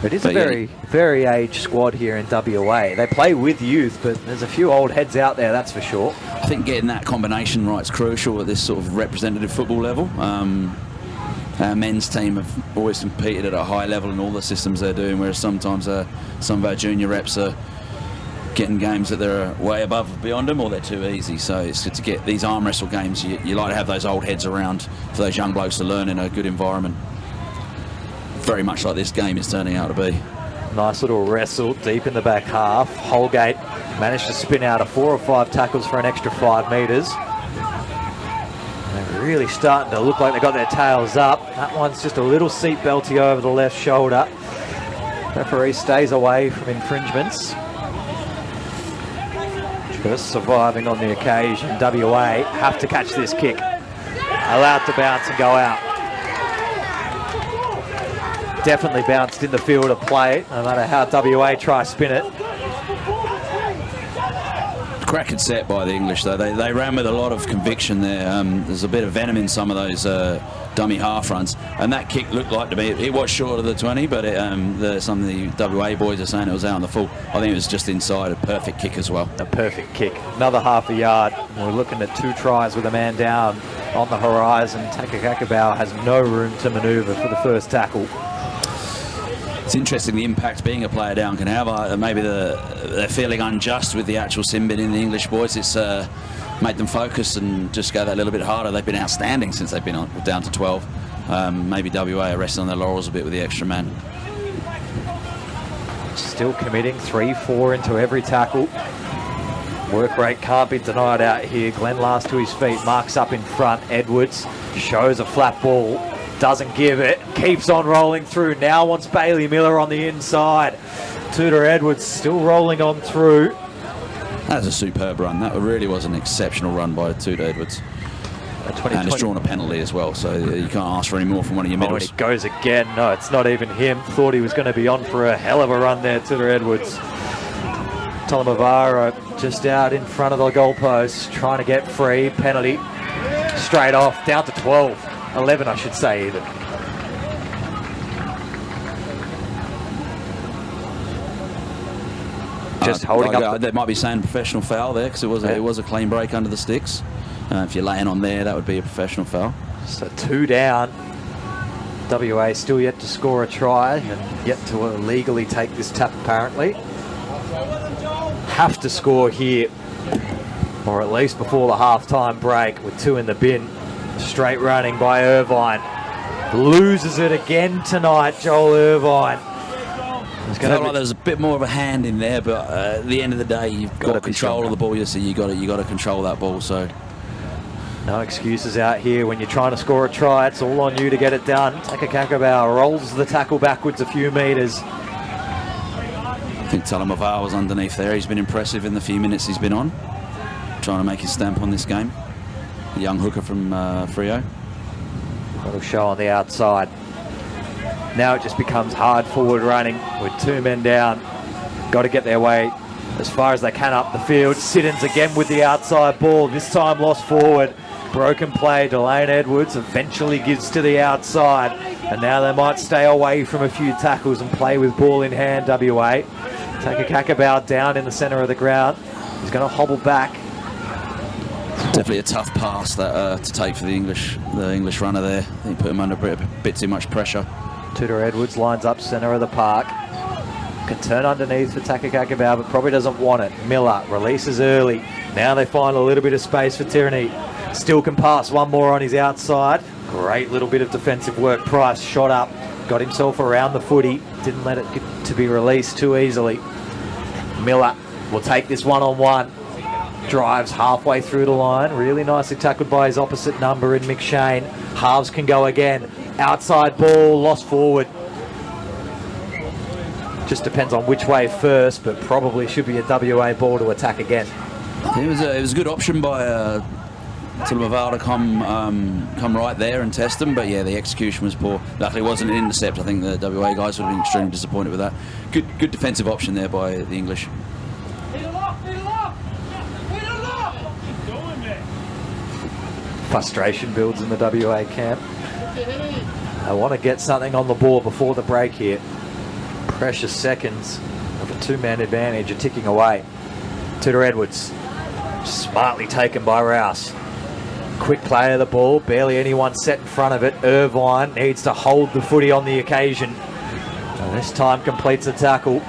It is a very aged squad here in WA. They play with youth, but there's a few old heads out there, that's for sure. I think getting that combination right is crucial at this sort of representative football level. Our men's team have always competed at a high level in all the systems they're doing, whereas sometimes some of our junior reps are getting games that they're way above and beyond them, or they're too easy. So it's good to get these arm wrestle games. You like to have those old heads around for those young blokes to learn in a good environment. Very much like this game is turning out to be. Nice little wrestle deep in the back half. Holgate managed to spin out of 4 or 5 tackles for an extra 5 metres. They're really starting to look like they got their tails up. That one's just a little seatbelty over the left shoulder. Referee stays away from infringements. Just surviving on the occasion. WA have to catch this kick. Allowed to bounce and go out. Definitely bounced in the field of play, no matter how WA try spin it. Cracking set by the English, though. They ran with a lot of conviction there. There's a bit of venom in some of those dummy half runs, and that kick looked like to me it was short of the 20, but some of the WA boys are saying it was out on the full. I think it was just inside. A perfect kick as well. A perfect kick. Another half a yard. We're looking at 2 tries with a man down on the horizon. Taka Kakabau has no room to manoeuvre for the first tackle. It's interesting the impact being a player down can have. Maybe they're feeling unjust with the actual sin bin in the English boys. It's made them focus and just go that little bit harder. They've been outstanding since they've been down to 12. Maybe WA are resting on their laurels a bit with the extra man. Still committing 3-4 into every tackle. Work rate can't be denied out here. Glenn last to his feet, marks up in front. Edwards shows a flat ball. Doesn't give it, keeps on rolling through. Now wants Bailey Miller on the inside. Tudor Edwards still rolling on through. That was a superb run. That really was an exceptional run by Tudor Edwards. And it's drawn a penalty as well, so you can't ask for any more from one of your middles. And he goes again. No, it's not even him. Thought he was going to be on for a hell of a run there, Tudor Edwards. Talamavara just out in front of the goalpost, trying to get free. Penalty straight off, down to 12. 11, I should say, even. Just holding up. They might be saying professional foul there because it was a clean break under the sticks. If you're laying on there, that would be a professional foul. So 2 down. WA still yet to score a try and yet to legally take this tap, apparently. Have to score here, or at least before the half-time break, with 2 in the bin. Straight running by Irvine. Loses it again tonight, Joel Irvine. Felt like there's a bit more of a hand in there, but at the end of the day, you've got control of the ball. So you got to control that ball. So no excuses out here when you're trying to score a try. It's all on you to get it done. Taka Kakabau rolls the tackle backwards a few metres. I think Talamavara was underneath there. He's been impressive in the few minutes he's been on, trying to make his stamp on this game. The young hooker from Freo. That'll show on the outside. Now it just becomes hard forward running with 2 men down. Got to get their way as far as they can up the field. Siddons again with the outside ball. This time lost forward. Broken play. Delane Edwards eventually gives to the outside. And now they might stay away from a few tackles and play with ball in hand, WA. Taka Kakabau down in the centre of the ground. He's going to hobble back. Definitely a tough pass that to take for the English runner there. He put him under a bit too much pressure. Tudor Edwards lines up centre of the park. Can turn underneath for Taka Kakabau, but probably doesn't want it. Miller releases early. Now they find a little bit of space for Tierney. Still can pass one more on his outside. Great little bit of defensive work. Price shot up, got himself around the footy. Didn't let it get to be released too easily. Miller will take this one-on-one. Drives halfway through the line. Really nicely tackled by his opposite number in McShane. Halves can go again. Outside ball, lost forward. Just depends on which way first, but probably should be a WA ball to attack again. It was a good option by Talamavara to come right there and test them, but yeah, the execution was poor. Luckily, it wasn't an intercept. I think the WA guys would have been extremely disappointed with that. Good defensive option there by the English. Frustration builds in the WA camp. I want to get something on the board before the break here. Precious seconds of a 2-man advantage are ticking away. Tudor Edwards, smartly taken by Rouse. Quick play of the ball, barely anyone set in front of it. Irvine needs to hold the footy on the occasion. And this time completes the tackle.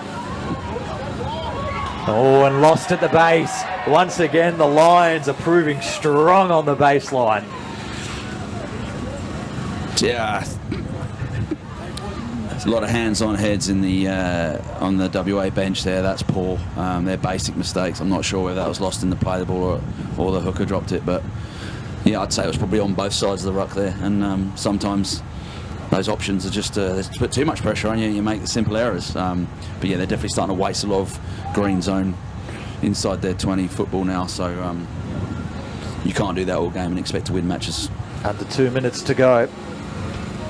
Oh, and lost at the base. Once again, the Lions are proving strong on the baseline. Yeah, there's a lot of hands-on heads in the on the WA bench there. That's poor. They're basic mistakes. I'm not sure whether that was lost in the play of the ball or the hooker dropped it, but yeah, I'd say it was probably on both sides of the ruck there. And sometimes those options are just there's put too much pressure on you. You make the simple errors. But yeah, they're definitely starting to waste a lot of green zone inside their 20 football now. So you can't do that all game and expect to win matches. Under 2 minutes to go.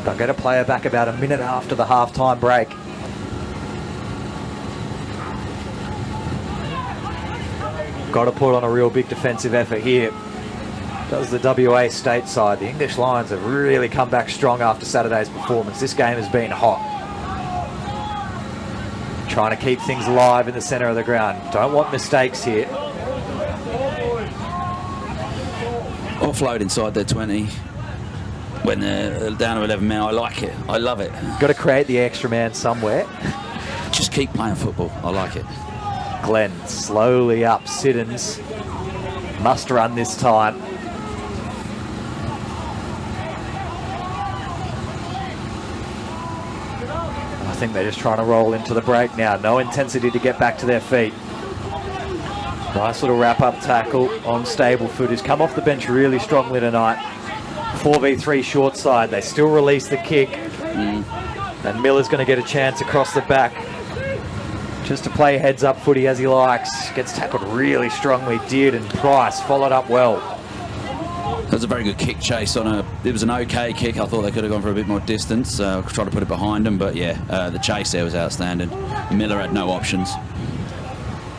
They'll get a player back about a minute after the half-time break. Got to put on a real big defensive effort here. Does the WA state side. The English Lions have really come back strong after Saturday's performance. This game has been hot. Trying to keep things alive in the centre of the ground. Don't want mistakes here. Offload inside their 20 when they're down to 11 men. I like it. I love it. Got to create the extra man somewhere. Just keep playing football. I like it. Glenn slowly up. Siddons must run this time. I think they're just trying to roll into the break now. No intensity to get back to their feet. Nice little wrap-up tackle on Staplefoot, who's come off the bench really strongly tonight. 4v3 short side. They still release the kick. And Miller's going to get a chance across the back just to play heads-up footy as he likes. Gets tackled really strongly, did, and Price followed up well. That was a very good kick chase on a... It was an okay kick. I thought they could have gone for a bit more distance. Try to put it behind him, but yeah, the chase there was outstanding. Miller had no options.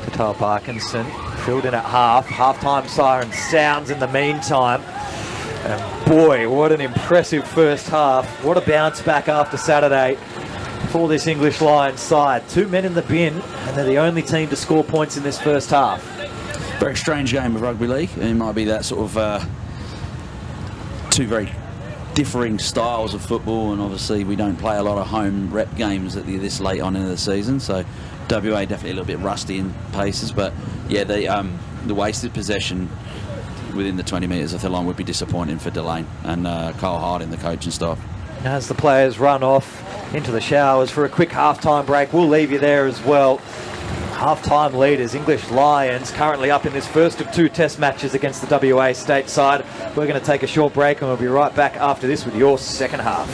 Katal Parkinson filled in at half. Half-time siren sounds in the meantime. And boy, what an impressive first half. What a bounce back after Saturday for this English Lions side. 2 men in the bin, and they're the only team to score points in this first half. Very strange game of rugby league. It might be that sort of two very differing styles of football, and obviously we don't play a lot of home rep games at this late on in the season, so WA definitely a little bit rusty in paces, but yeah, the wasted possession within the 20 metres of the line would be disappointing for Delane and Carl Harding, the coaching staff. As the players run off into the showers for a quick half-time break, we'll leave you there as well. Half-time leaders, English Lions, currently up in this first of 2 test matches against the WA state side. We're going to take a short break and we'll be right back after this with your second half.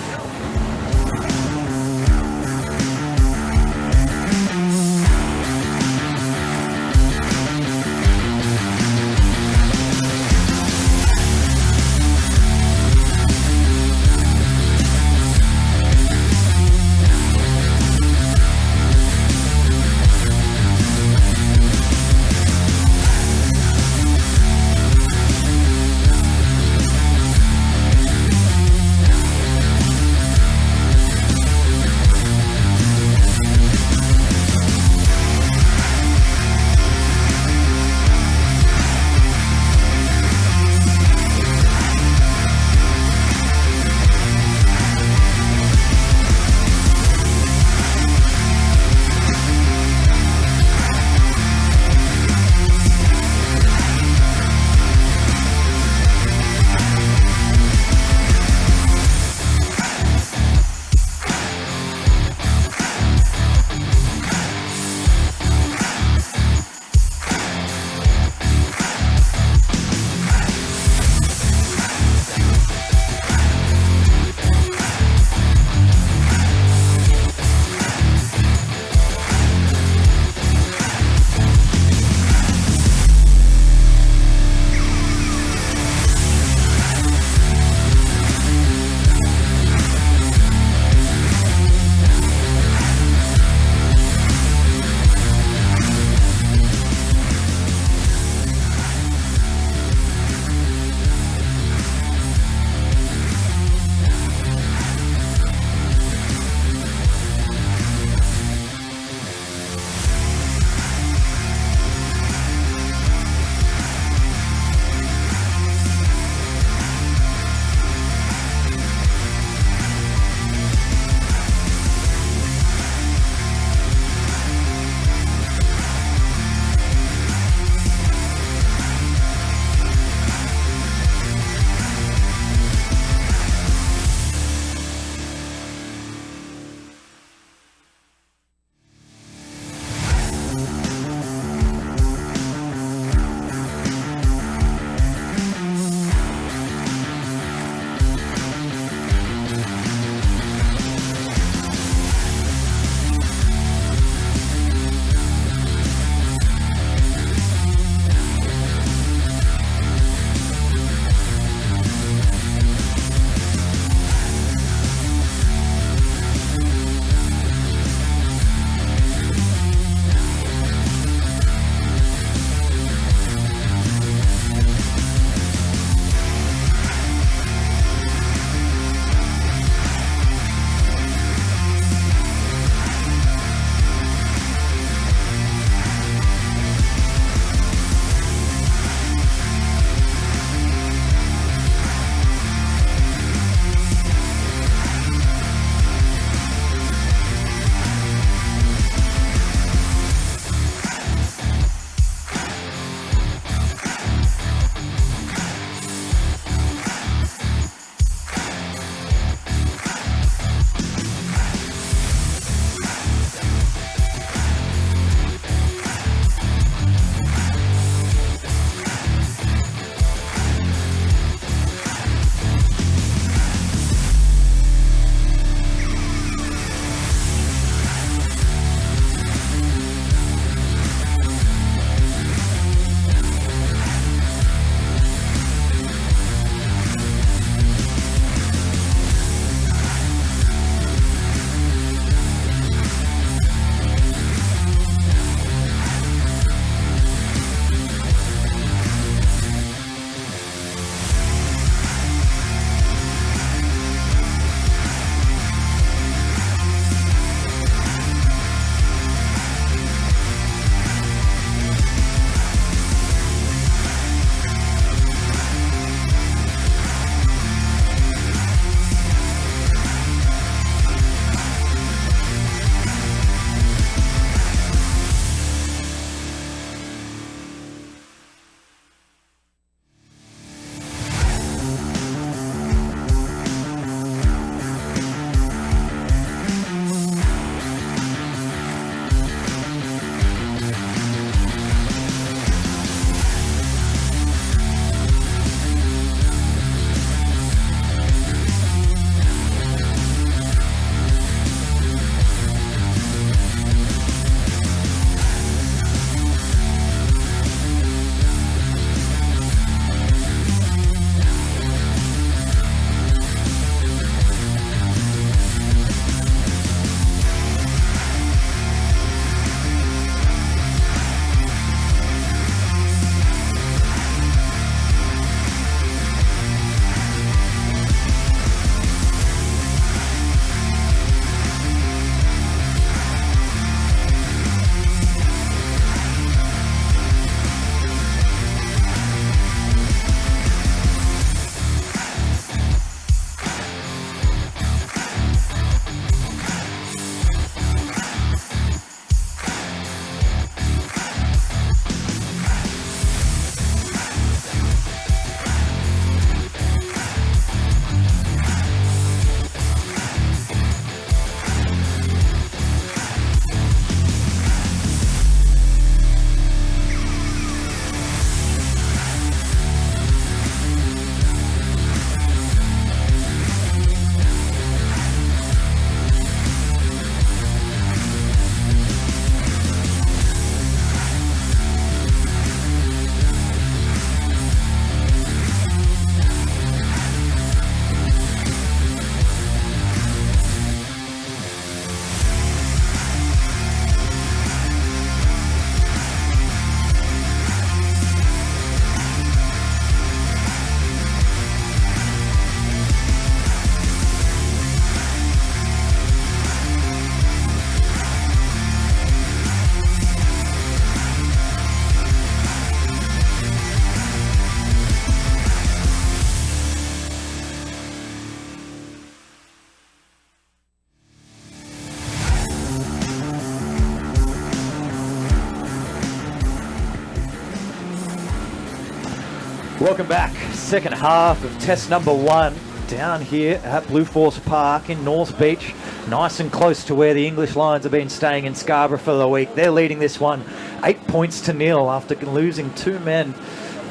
Welcome back. Second half of test number 1 down here at Blue Force Park in North Beach. Nice and close to where the English Lions have been staying in Scarborough for the week. They're leading this one 8 points to 0 after losing 2 men.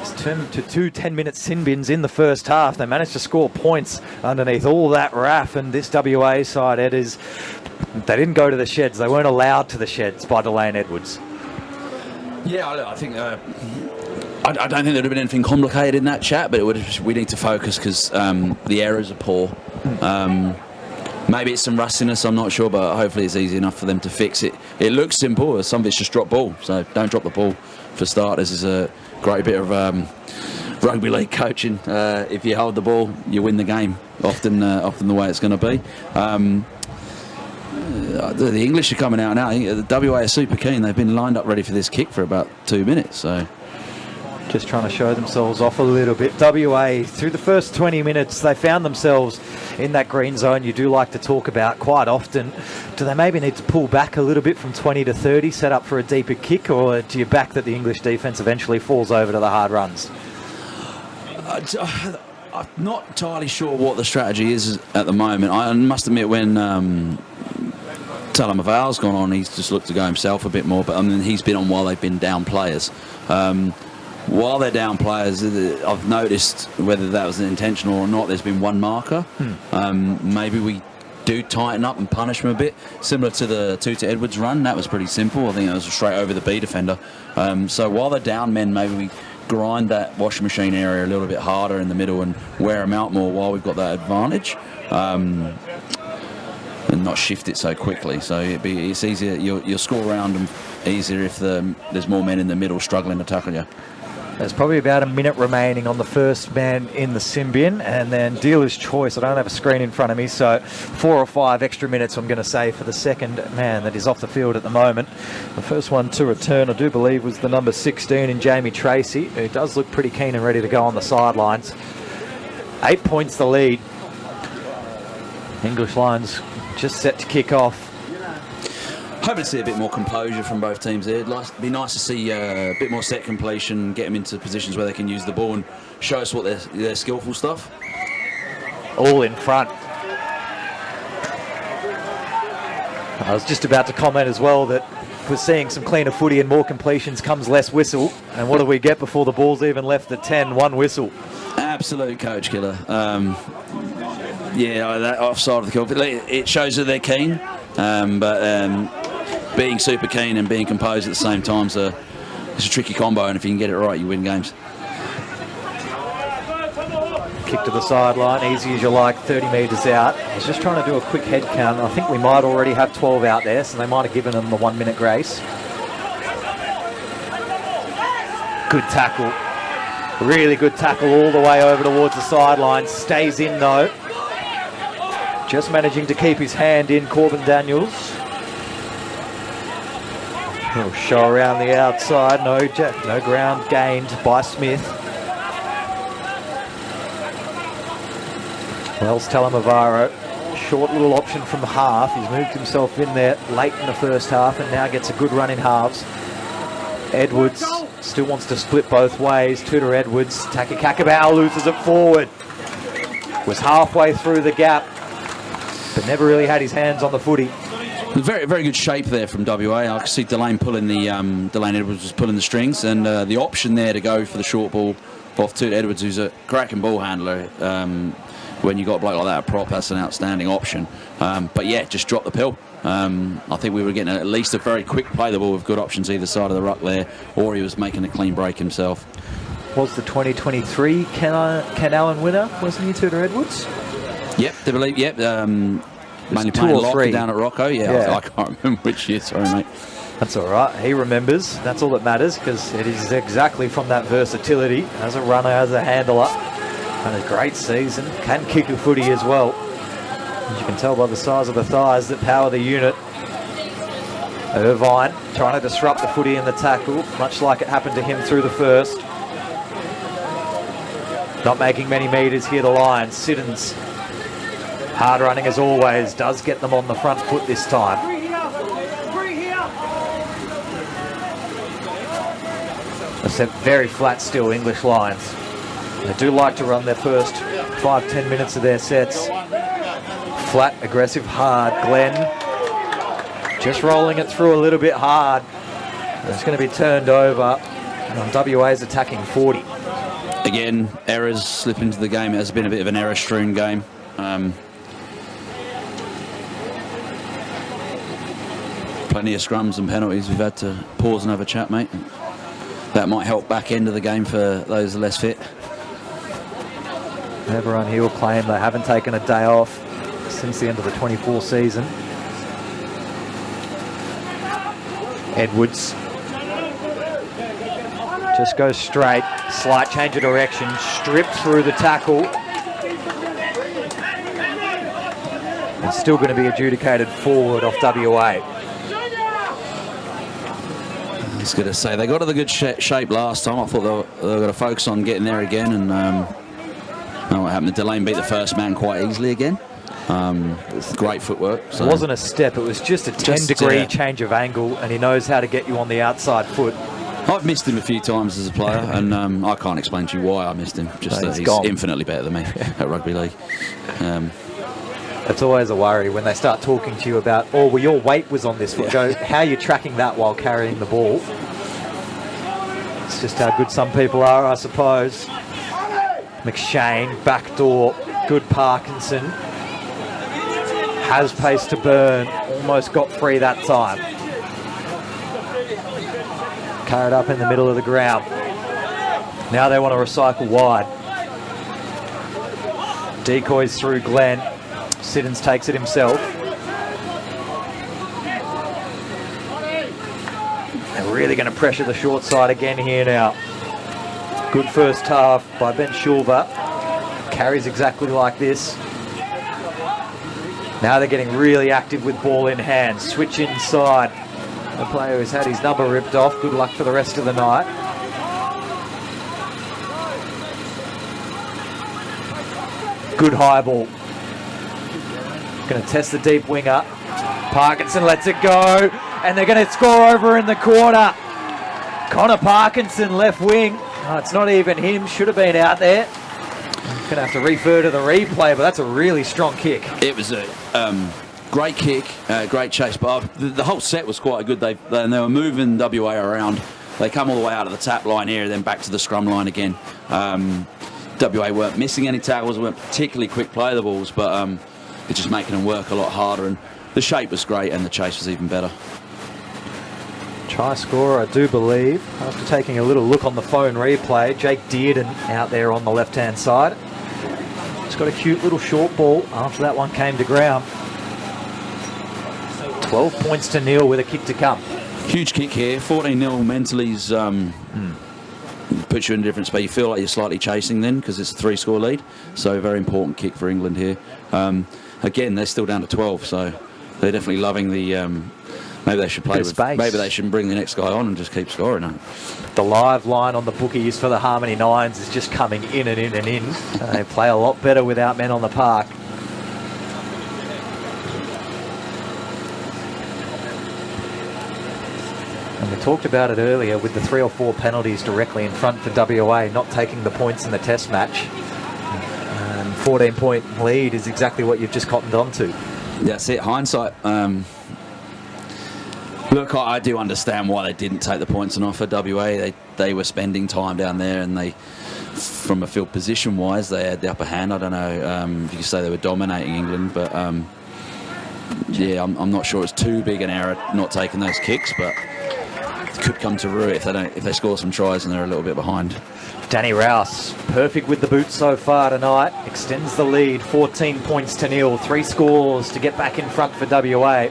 It's turned to 2 10-minute sin bins in the first half. They managed to score points underneath all that RAF, and this WA side, they didn't go to the sheds. They weren't allowed to the sheds by Delane Edwards. Yeah, I think I don't think there would have been anything complicated in that chat, but we need to focus because the errors are poor. Maybe it's some rustiness, I'm not sure, but hopefully it's easy enough for them to fix it. It looks simple, some of it's just drop ball, so don't drop the ball for starters. Is a great bit of rugby league coaching. If you hold the ball, you win the game, often the way it's going to be. The English are coming out now. I think the WA are super keen. They've been lined up ready for this kick for about 2 minutes, so... Just trying to show themselves off a little bit. WA, through the first 20 minutes, they found themselves in that green zone you do like to talk about quite often. Do they maybe need to pull back a little bit from 20 to 30, set up for a deeper kick, or do you back that the English defence eventually falls over to the hard runs? I'm not entirely sure what the strategy is at the moment. I must admit, when Talamaval's gone on, he's just looked to go himself a bit more, but I mean, he's been on while they've been down players. While they're down players, I've noticed, whether that was intentional or not, there's been one marker. Maybe we do tighten up and punish them a bit, similar to the Tuta Edwards run. That was pretty simple. I think that was straight over the B defender. So while they're down men, maybe we grind that washing machine area a little bit harder in the middle and wear them out more while we've got that advantage. And not shift it so quickly. So it's easier. You'll score around them easier if there's more men in the middle struggling to tackle you. There's probably about a minute remaining on the first man in the sin bin, and then dealer's choice. I don't have a screen in front of me, so 4 or 5 extra minutes I'm going to say for the second man that is off the field at the moment. The first one to return, I do believe, was the number 16 in Jamie Tracy, who does look pretty keen and ready to go on the sidelines. 8 points the lead. English Lions just set to kick off. Hoping to see a bit more composure from both teams there. It'd be nice to see a bit more set completion, get them into positions where they can use the ball and show us what their skillful stuff. All in front. I was just about to comment as well that we're seeing some cleaner footy and more completions comes less whistle. And what do we get before the ball's even left the 10? 1 whistle. Absolute coach killer. Yeah, that offside of the kill. It shows that they're keen, but being super keen and being composed at the same time it's a tricky combo, and if you can get it right, you win games. Kick to the sideline, easy as you like, 30 metres out. I was just trying to do a quick head count. I think we might already have 12 out there, so they might have given them the 1 minute grace. Good tackle. Really good tackle all the way over towards the sideline. Stays in though. Just managing to keep his hand in, Corbin Daniels. Little show around the outside. No ground gained by Smith. Wells Talamavaro. Short little option from half. He's moved himself in there late in the first half and now gets a good run in halves. Edwards still wants to split both ways. Tuta Edwards. Taki Kakabau loses it forward. Was halfway through the gap, but never really had his hands on the footy. Very, very good shape there from WA. I could see Delane pulling Delane Edwards was pulling the strings, and the option there to go for the short ball off Tuta Edwards, who's a cracking ball handler. When you got a bloke like that, a prop, that's an outstanding option. But yeah, just drop the pill. I think we were getting at least a very quick play the ball with good options either side of the ruck there, or he was making a clean break himself. Was the 2023 Ken Allen winner, wasn't he, Tuta Edwards? Yep, they believe. Yep, mainly 2 playing or lock 3 down at Rocco. Yeah. I can't remember which year. Sorry, mate. That's all right. He remembers. That's all that matters, because it is exactly from that versatility as a runner, as a handler, and a great season. Can kick a footy as well. As you can tell by the size of the thighs that power the unit. Irvine trying to disrupt the footy in the tackle, much like it happened to him through the first. Not making many metres here, the Lions. Siddons, hard running as always, does get them on the front foot this time. A very flat still English Lions. They do like to run their first 5-10 minutes of their sets. Flat, aggressive, hard. Glenn just rolling it through a little bit hard. It's going to be turned over. And WA's attacking 40. Again, errors slip into the game. It has been a bit of an error-strewn game. Plenty of scrums and penalties. We've had to pause and have a chat, mate. That might help back end of the game for those less fit. Everyone here will claim they haven't taken a day off since the end of the 24 season. Edwards just goes straight, slight change of direction, stripped through the tackle. It's still going to be adjudicated forward off WA. I was going to say, they got to the good shape last time. I thought they were going to focus on getting there again, and what happened? Delane beat the first man quite easily again. Great footwork. So. It wasn't a step, it was just a 10-degree change of angle, and he knows how to get you on the outside foot. I've missed him a few times as a player, and I can't explain to you why I missed him. Just that he's infinitely better than me at rugby league. It's always a worry when they start talking to you about, oh, well, your weight was on this foot. Go, how are you tracking that while carrying the ball? It's just how good some people are, I suppose. McShane, backdoor, good Parkinson. Has pace to burn, almost got free that time. Carried up in the middle of the ground. Now they want to recycle wide. Decoys through Glenn. Siddons takes it himself. They're really going to pressure the short side again here now. Good first half by Ben Shulver. Carries exactly like this. Now they're getting really active with ball in hand. Switch inside. The player who's had his number ripped off. Good luck for the rest of the night. Good high ball. Going to test the deep winger. Parkinson lets it go. And they're going to score over in the corner. Connor Parkinson, left wing. Oh, it's not even him. Should have been out there. Going to have to refer to the replay, but that's a really strong kick. It was a great kick, great chase. But the whole set was quite good. They were moving WA around. They come all the way out of the tap line here, then back to the scrum line again. WA weren't missing any tackles, weren't particularly quick play the balls, but it's just making them work a lot harder. And the shape was great, and the chase was even better. Try scorer, I do believe, after taking a little look on the phone replay, Jake Dearden out there on the left-hand side. He's got a cute little short ball after that one came to ground. 12 points to nil with a kick to come. Huge kick here, 14-0 mentally's puts you in a different space. You feel like you're slightly chasing then because it's a 3-score lead. So a very important kick for England here. Again, they're still down to 12, so they're definitely loving the... maybe they should play with space. Maybe they should bring the next guy on and just keep scoring. The live line on the bookies for the Harmony Nines is just coming in and in and in. They play a lot better without men on the park. And we talked about it earlier with the 3 or 4 penalties directly in front for WA, not taking the points in the test match. 14-point lead is exactly what you've just cottoned on to. That's it, hindsight. Look, I do understand why they didn't take the points and off for WA. They were spending time down there, and they, from a field position wise, they had the upper hand. I don't know if you could say they were dominating England, but yeah, I'm not sure it's too big an error not taking those kicks, but it could come to rue if they score some tries and they're a little bit behind. Danny Rouse, perfect with the boots so far tonight, extends the lead, 14 points to nil, 3 scores to get back in front for WA.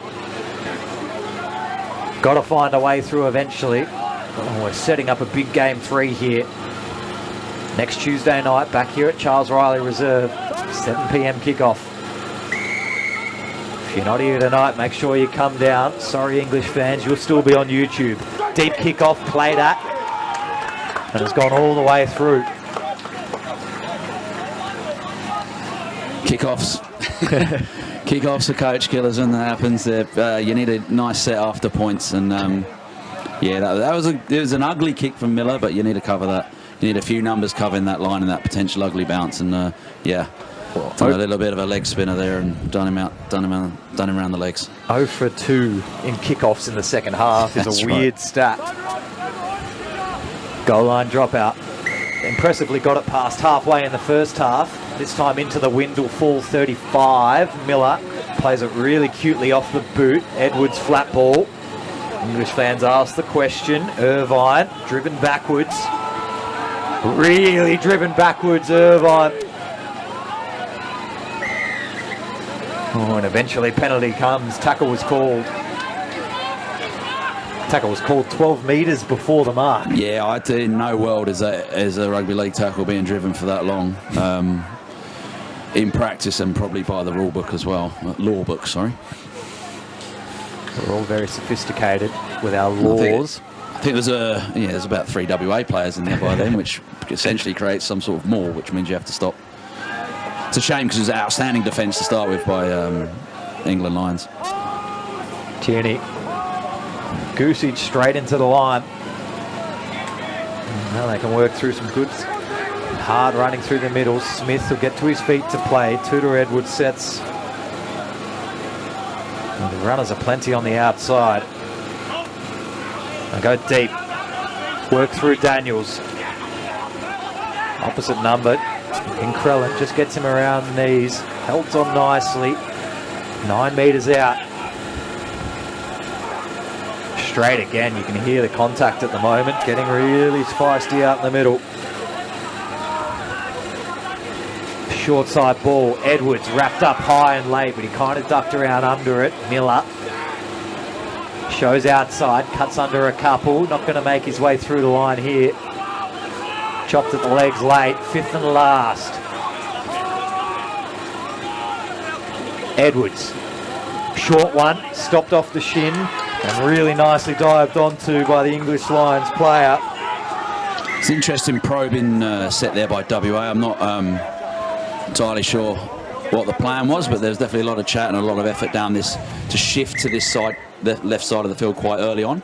Got to find a way through eventually. Oh, we're setting up a big game 3 here. Next Tuesday night, back here at Charles Riley Reserve, 7 p.m. kickoff. If you're not here tonight, make sure you come down. Sorry, English fans, you'll still be on YouTube. Deep kickoff, played at, and it's gone all the way through. Kickoffs. Kickoffs are coach killers when that happens. You need a nice set after points, and yeah, it was an ugly kick from Miller, but you need to cover that. You need a few numbers covering that line and that potential ugly bounce, and yeah, done a little bit of a leg spinner there and done him around the legs. 0 for 2 in kickoffs in the second half is That's a weird stat. Goal line dropout. Impressively got it past halfway in the first half. This time into the Windle full 35. Miller plays it really cutely off the boot. Edwards flat ball. English fans ask the question. Irvine driven backwards. Really driven backwards, Irvine. Oh, and eventually penalty comes. Tackle was called. Tackle was called 12 metres before the mark. Yeah, I in no world is a rugby league tackle being driven for that long. In practice and probably by the rule book as well. Law book, sorry. We're all very sophisticated with our laws. I think there's about 3 WA players in there by then, which essentially creates some sort of more, which means you have to stop. It's a shame because it was an outstanding defence to start with by England Lions. Tierney. Goosage straight into the line. Now they can work through some good hard running through the middle. Smith will get to his feet to play. Tudor Edwards sets. And the runners are plenty on the outside. They go deep. Work through Daniels. Opposite number. Crellin just gets him around the knees. Holds on nicely. 9 metres out. Straight again. You can hear the contact at the moment. Getting really feisty out in the middle. Short side ball. Edwards wrapped up high and late, but he kind of ducked around under it. Miller shows outside, cuts under a couple. Not going to make his way through the line here. Chopped at the legs late. 5th and last. Edwards. Short one. Stopped off the shin and really nicely dived onto by the English Lions player. It's an interesting probing set there by WA. I'm not entirely sure what the plan was, but there's definitely a lot of chat and a lot of effort down this to shift to this side, the left side of the field quite early on.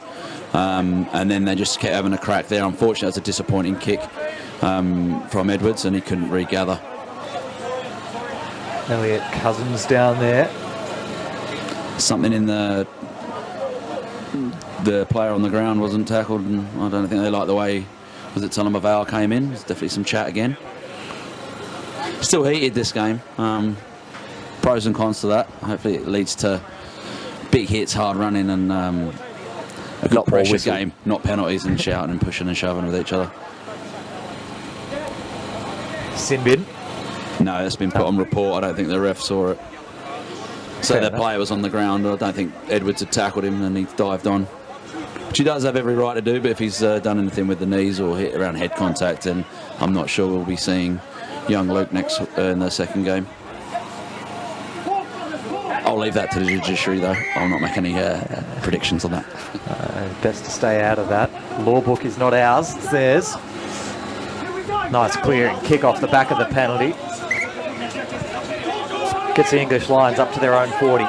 And then they just kept having a crack there. Unfortunately, it's a disappointing kick from Edwards, and he couldn't regather. Elliot Cousins down there. Something in the player on the ground wasn't tackled, and I don't think they like the way Tulima Vale came in. There's definitely some chat again. Still heated this game. Pros and cons to that. Hopefully it leads to big hits, hard running, and a good pressure game, not penalties and shouting and pushing and shoving with each other. Sin bin. No, it's been put on report. I don't think the ref saw it. So Fair the enough. player was on the ground. I don't think Edwards had tackled him and he dived on. Which he does have every right to do, but if he's done anything with the knees or hit around head contact, then I'm not sure we'll be seeing young Luke next in the second game. I'll leave that to the judiciary, though. I'll not make any predictions on that. Best to stay out of that. Law book is not ours, it's theirs. Nice clearing kick off the back of the penalty. Gets the English Lions up to their own 40.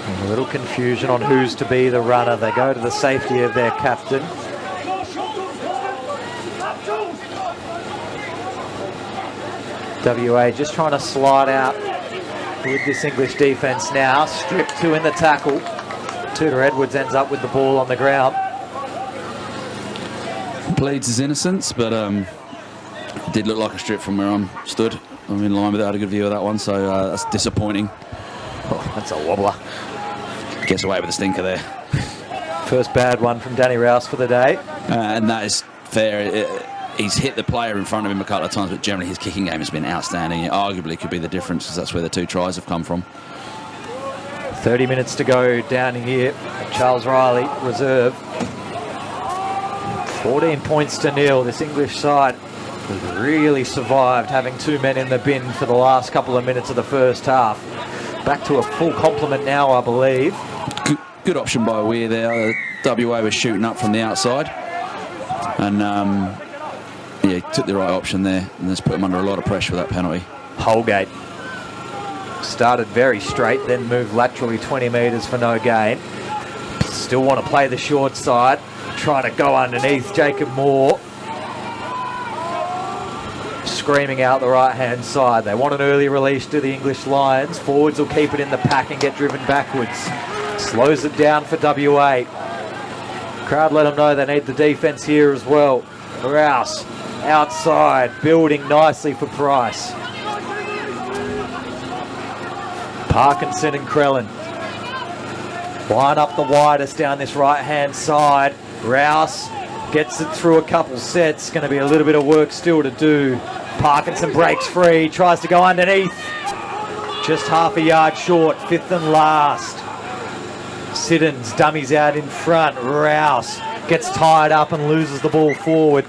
And a little confusion on who's to be the runner. They go to the safety of their captain. WA just trying to slide out with this English defence now. Stripped 2 in the tackle. Tudor Edwards ends up with the ball on the ground. Pleads his innocence, but it did look like a strip from where I'm stood. I'm in line with it. I had a good view of that one, so that's disappointing. Oh, that's a wobbler. Gets away with a stinker there. First bad one from Danny Rouse for the day. And that is fair. He's hit the player in front of him a couple of times, but generally his kicking game has been outstanding. It arguably could be the difference because that's where the 2 tries have come from. 30 minutes to go down here at Charles Riley Reserve. 14 points to nil. This English side has really survived having 2 men in the bin for the last couple of minutes of the first half. Back to a full complement now, I believe. Good option by Weir there. WA was shooting up from the outside. And yeah, he took the right option there and just put him under a lot of pressure with that penalty. Holgate Started very straight, then moved laterally 20 metres for no gain. Still want to play the short side. Trying to go underneath Jacob Moore. Screaming out the right-hand side. They want an early release to the English Lions. Forwards will keep it in the pack and get driven backwards. Slows it down for WA. Crowd let them know they need the defence here as well. Rouse outside, building nicely for Price. Parkinson and Krellin line up the widest down this right-hand side. Rouse gets it through a couple sets. Going to be a little bit of work still to do. Parkinson breaks free, tries to go underneath. Just half a yard short, 5th and last. Siddons dummies out in front. Rouse gets tied up and loses the ball forward.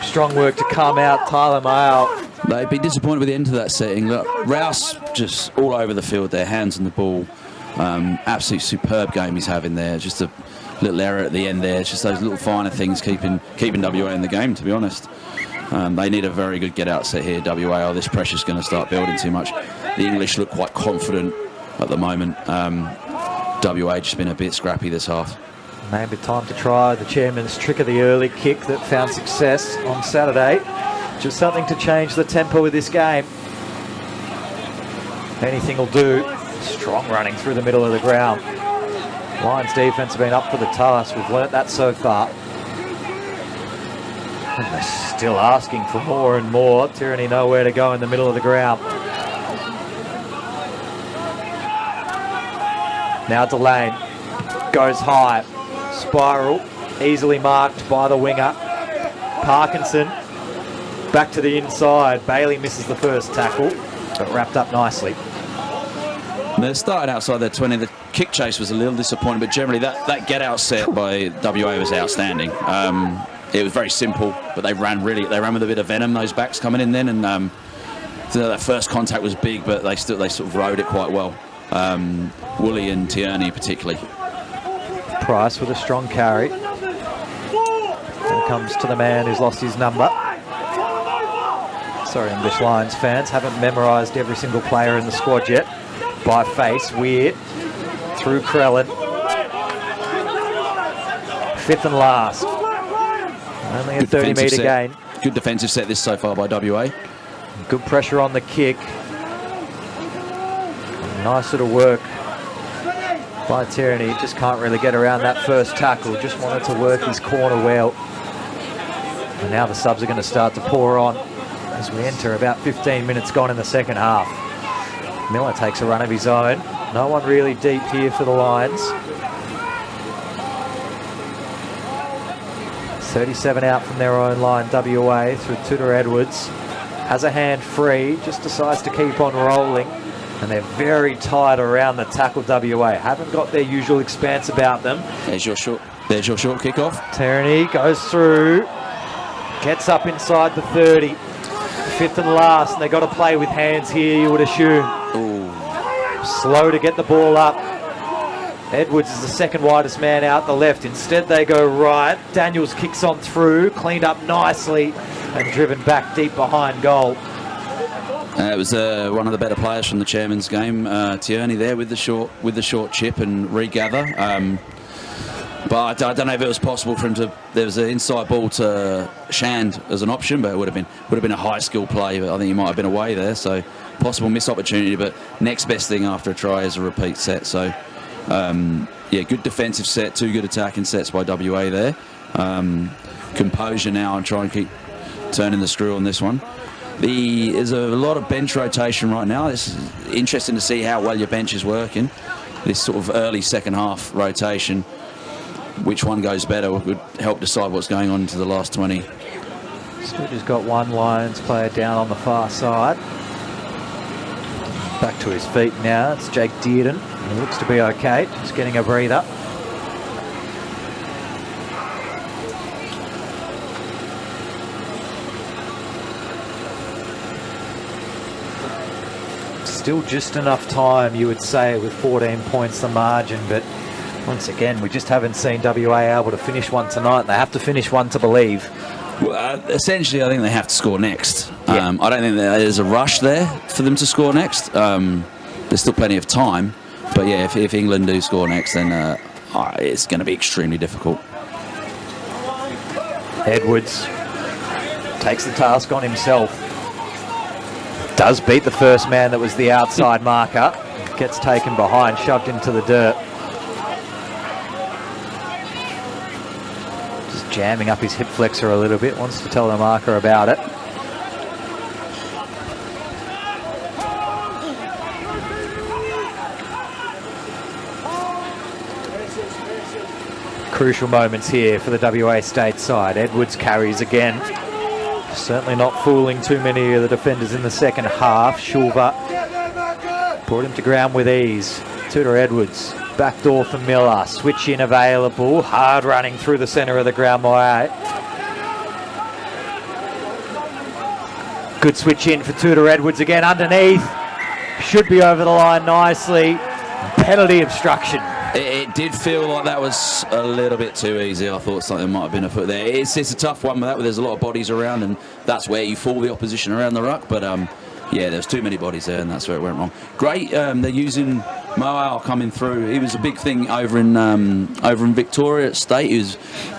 Strong work to come out, Tyler Mayo. They'd be disappointed with the end of that setting. Look, Rouse just all over the field, their hands on the ball. Absolute superb game he's having there. Just a little error at the end there. It's just those little finer things keeping WA in the game, to be honest. They need a very good get-out set here, WA, or this pressure's going to start building too much. The English look quite confident at the moment. WA just been a bit scrappy this half. Maybe time to try the chairman's trick of the early kick that found success on Saturday. Just something to change the tempo of this game. Anything will do. Strong running through the middle of the ground. Lions defence have been up for the task. We've learnt that so far. And they're still asking for more and more. Tyranny nowhere to go in the middle of the ground. Now Delane goes high. Spiral, easily marked by the winger. Parkinson back to the inside. Bailey misses the first tackle, but wrapped up nicely. They started outside their 20. The kick chase was a little disappointing, but generally that get-out set by WA was outstanding. It was very simple, but they ran with a bit of venom, those backs coming in then, and so that first contact was big, but they sort of rode it quite well. Woolley and Tierney particularly. Price with a strong carry. And it comes to the man who's lost his number. Sorry, English Lions fans, haven't memorised every single player in the squad yet. By face, Weir through Krellin. 5th and last. Only a 30-metre gain. Good defensive set this so far by WA. Good pressure on the kick. Nice little work by Tierney. Just can't really get around that first tackle. Just wanted to work his corner well. And now the subs are going to start to pour on as we enter about 15 minutes gone in the second half. Miller takes a run of his own. No one really deep here for the Lions. 37 out from their own line, WA through Tudor Edwards. Has a hand free, just decides to keep on rolling. And they're very tight around the tackle, WA. Haven't got their usual expanse about them. There's your short kickoff. Tierney goes through. Gets up inside the 30. 5th and last, and they've got to play with hands here, you would assume. Ooh. Slow to get the ball up. Edwards is the second widest man out the left. Instead, they go right. Daniels kicks on through, cleaned up nicely, and driven back deep behind goal. It was one of the better players from the chairman's game, Tierney there with the short chip and regather. But I don't know if it was possible for him to. There was an inside ball to Shand as an option, but it would have been a high skill play. But I think he might have been away there, so possible missed opportunity. But next best thing after a try is a repeat set. So yeah, good defensive set, 2 good attacking sets by WA there. Composure now and try and keep turning the screw on this one. There's a lot of bench rotation right now. It's interesting to see how well your bench is working. This sort of early second half rotation. Which one goes better would help decide what's going on into the last 20. Still just got one Lions player down on the far side. Back to his feet now. It's Jake Dearden. He looks to be okay. Just getting a breather. Still just enough time, you would say, with 14 points the margin, but once again, we just haven't seen WA able to finish one tonight. They have to finish one to believe. Well, essentially, I think they have to score next. Yeah. I don't think there's a rush there for them to score next. there's still plenty of time. But yeah, if England do score next, then it's going to be extremely difficult. Edwards takes the task on himself. Does beat the first man that was the outside marker. Gets taken behind, shoved into the dirt. Just jamming up his hip flexor a little bit. Wants to tell the marker about it. Crucial moments here for the WA State side. Edwards carries again. Certainly not fooling too many of the defenders in the second half. Shulver brought him to ground with ease. Tudor Edwards, backdoor for Miller. Switch in available. Hard running through the centre of the ground by 8. Good switch in for Tudor Edwards again underneath. Should be over the line nicely. Penalty obstruction. It did feel like that was a little bit too easy. I thought something might have been afoot there. It's a tough one with that, where there's a lot of bodies around, and that's where you fool the opposition around the ruck. But yeah, there's too many bodies there, and that's where it went wrong. Great, they're using Moao coming through. He was a big thing over in Victoria at State. He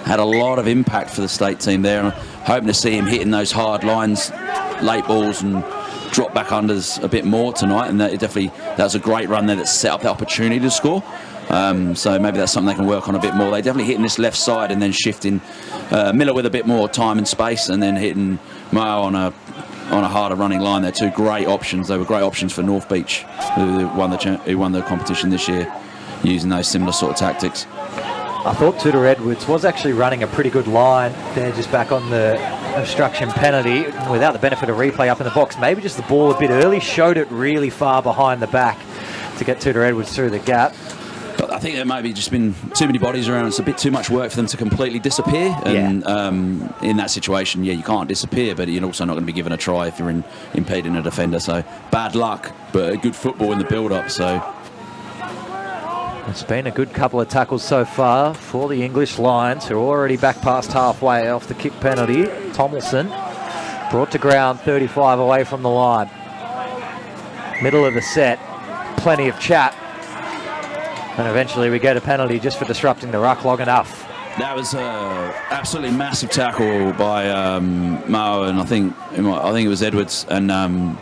had a lot of impact for the State team there. And I'm hoping to see him hitting those hard lines, late balls, and drop back unders a bit more tonight. And that was a great run there that set up the opportunity to score. So maybe that's something they can work on a bit more. They definitely hitting this left side and then shifting Miller with a bit more time and space, and then hitting Moao on a harder running line. They're two great options. They were great options for North Beach, who won the competition this year, using those similar sort of tactics. I thought Tudor Edwards was actually running a pretty good line there, just back on the obstruction penalty, without the benefit of replay up in the box. Maybe just the ball a bit early, showed it really far behind the back to get Tudor Edwards through the gap. But I think there maybe just been too many bodies around. It's a bit too much work for them to completely disappear. And in that situation, you can't disappear, but you're also not going to be given a try if you're impeding a defender. So bad luck, but good football in the build-up. So it's been a good couple of tackles so far for the English Lions, who are already back past halfway off the kick penalty. Tomlinson brought to ground 35 away from the line. Middle of the set, plenty of chat. And eventually we get a penalty just for disrupting the ruck long enough. That was an absolutely massive tackle by Moao, and I think it was Edwards. And I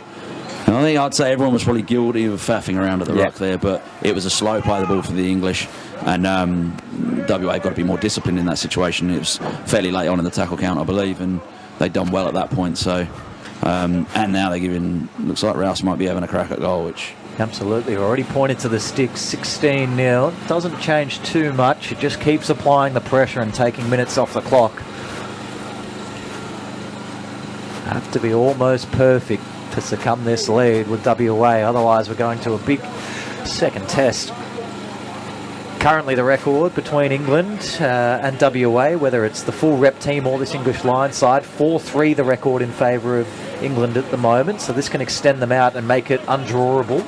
think I'd say everyone was probably guilty of faffing around at the ruck there, but it was a slow play the ball for the English. And WA got to be more disciplined in that situation. It was fairly late on in the tackle count, I believe, and they'd done well at that point. So, and now they're giving, looks like Rouse might be having a crack at goal, which... Absolutely, already pointed to the stick, 16-0. Doesn't change too much, it just keeps applying the pressure and taking minutes off the clock. Have to be almost perfect to succumb this lead with WA, otherwise we're going to a big second test. Currently the record between England and WA, whether it's the full rep team or this English Lions side, 4-3 the record in favour of England at the moment, so this can extend them out and make it undrawable.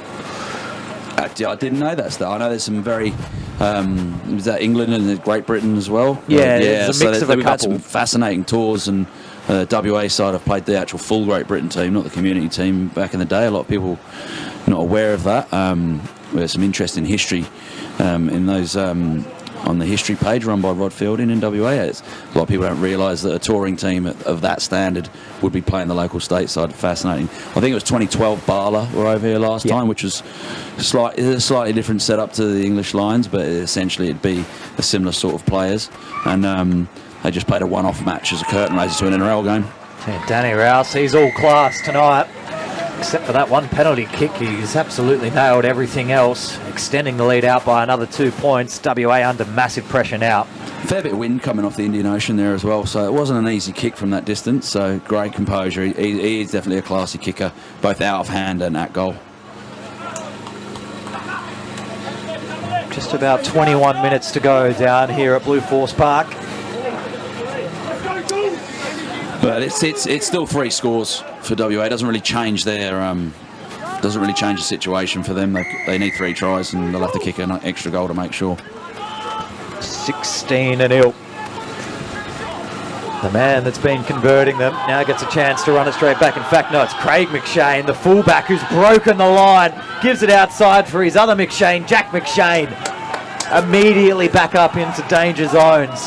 I didn't know that stuff. I know there's some very was that England and Great Britain as well? Yeah, it's a mix of a we've had couple. some fascinating tours, and WA side have played the actual full Great Britain team, not the community team back in the day. A lot of people not aware of that. There's some interesting history in those on the history page run by Rod Fielding in WA. A lot of people don't realise that a touring team of that standard would be playing the local state side. Fascinating. I think it was 2012 Bala were over here last time, which was a slightly different setup to the English Lions, but essentially it'd be a similar sort of players. And they just played a one-off match as a curtain raiser to an NRL game. Yeah, Danny Rouse, he's all class tonight. Except for that one penalty kick, he's absolutely nailed everything else, extending the lead out by another 2 points. WA under massive pressure now. Fair bit of wind coming off the Indian Ocean there as well, so it wasn't an easy kick from that distance. So great composure. He is definitely a classy kicker, both out of hand and at goal. Just about 21 minutes to go down here at Blue Force Park. But it's still 3 scores for WA. It doesn't really change the situation for them. They need 3 tries, and they'll have to kick an extra goal to make sure. 16-0. The man that's been converting them now gets a chance to run it straight back. In fact, no, it's Craig McShane, the fullback, who's broken the line. Gives it outside for his other McShane, Jack McShane. Immediately back up into danger zones.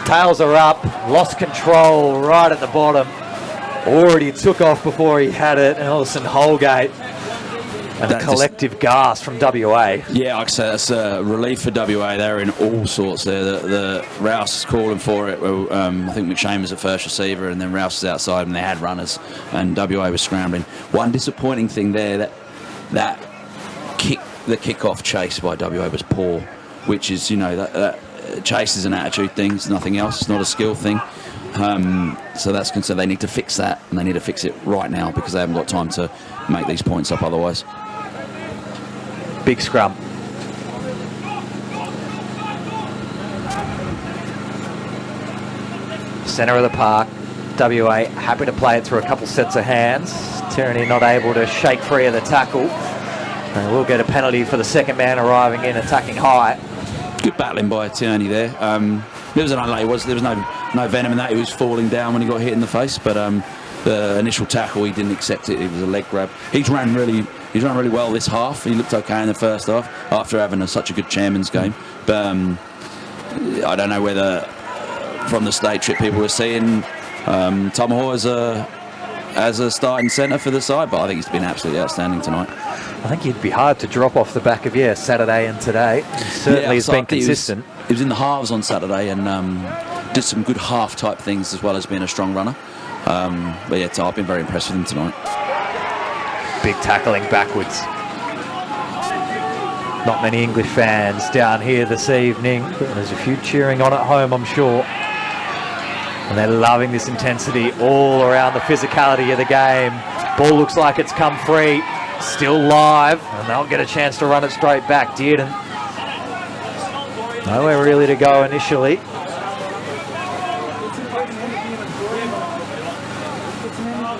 Tails are up, lost control right at the bottom. Already took off before he had it. Ellison Holgate. And a collective gasp from WA. Yeah, like I say, that's a relief for WA. They're in all sorts there. The Rouse is calling for it. Well, I think McShane was at first receiver, and then Rouse was outside, and they had runners, and WA was scrambling. One disappointing thing there, the kick-off chase by WA was poor, which is, you know, that chase is an attitude thing. It's nothing else. It's not a skill thing. So that's concerned. They need to fix that, and they need to fix it right now because they haven't got time to make these points up otherwise. Big scrum. Centre of the park. WA happy to play it through a couple sets of hands. Tyranny not able to shake free of the tackle. And we'll get a penalty for the second man arriving in, attacking high. Good battling by Tierney there. There was an unlucky. There was no venom in that. He was falling down when he got hit in the face, but the initial tackle, he didn't accept it. It was a leg grab. He's run really well this half. He looked okay in the first half after having such a good chairman's game. But I don't know whether from the state trip people were seeing Tomahaw as a starting centre for the side, but I think he's been absolutely outstanding tonight. I think he'd be hard to drop off the back of, Saturday and today. He certainly has been consistent. He was in the halves on Saturday and did some good half-type things as well as being a strong runner. But yeah, I've been very impressed with him tonight. Big tackling backwards. Not many English fans down here this evening. There's a few cheering on at home, I'm sure. And they're loving this intensity all around the physicality of the game. Ball looks like it's come free. Still live, and they'll get a chance to run it straight back. Dearden. Nowhere really to go initially.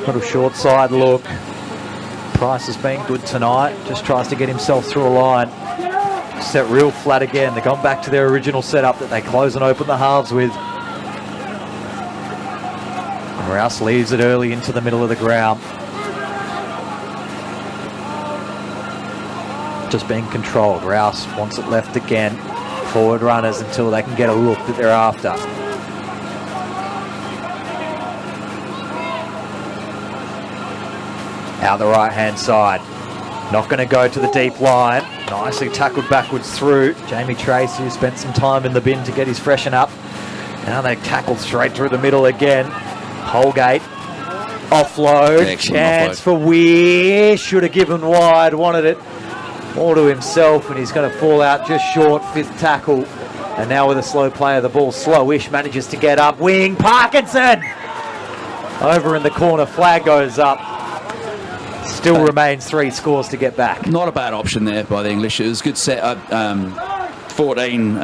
Little short side look. Price has been good tonight. Just tries to get himself through a line. Set real flat again. They've gone back to their original setup that they close and open the halves with. Rouse leaves it early into the middle of the ground. Just being controlled. Rouse wants it left again. Forward runners until they can get a look that they're after. Out the right-hand side. Not going to go to the deep line. Nicely tackled backwards through. Jamie Tracy, who spent some time in the bin to get his freshen up. Now they tackle straight through the middle again. Holgate. Offload. Excellent Chance offload. for Weir. Should have given wide. Wanted it all to himself, and he's going to fall out just short. Fifth tackle. And now with a slow player, the ball slowish. Manages to get up. Wing. Parkinson. Over in the corner. Flag goes up. Still remains 3 scores to get back. Not a bad option there by the English. It was a good set up. 14.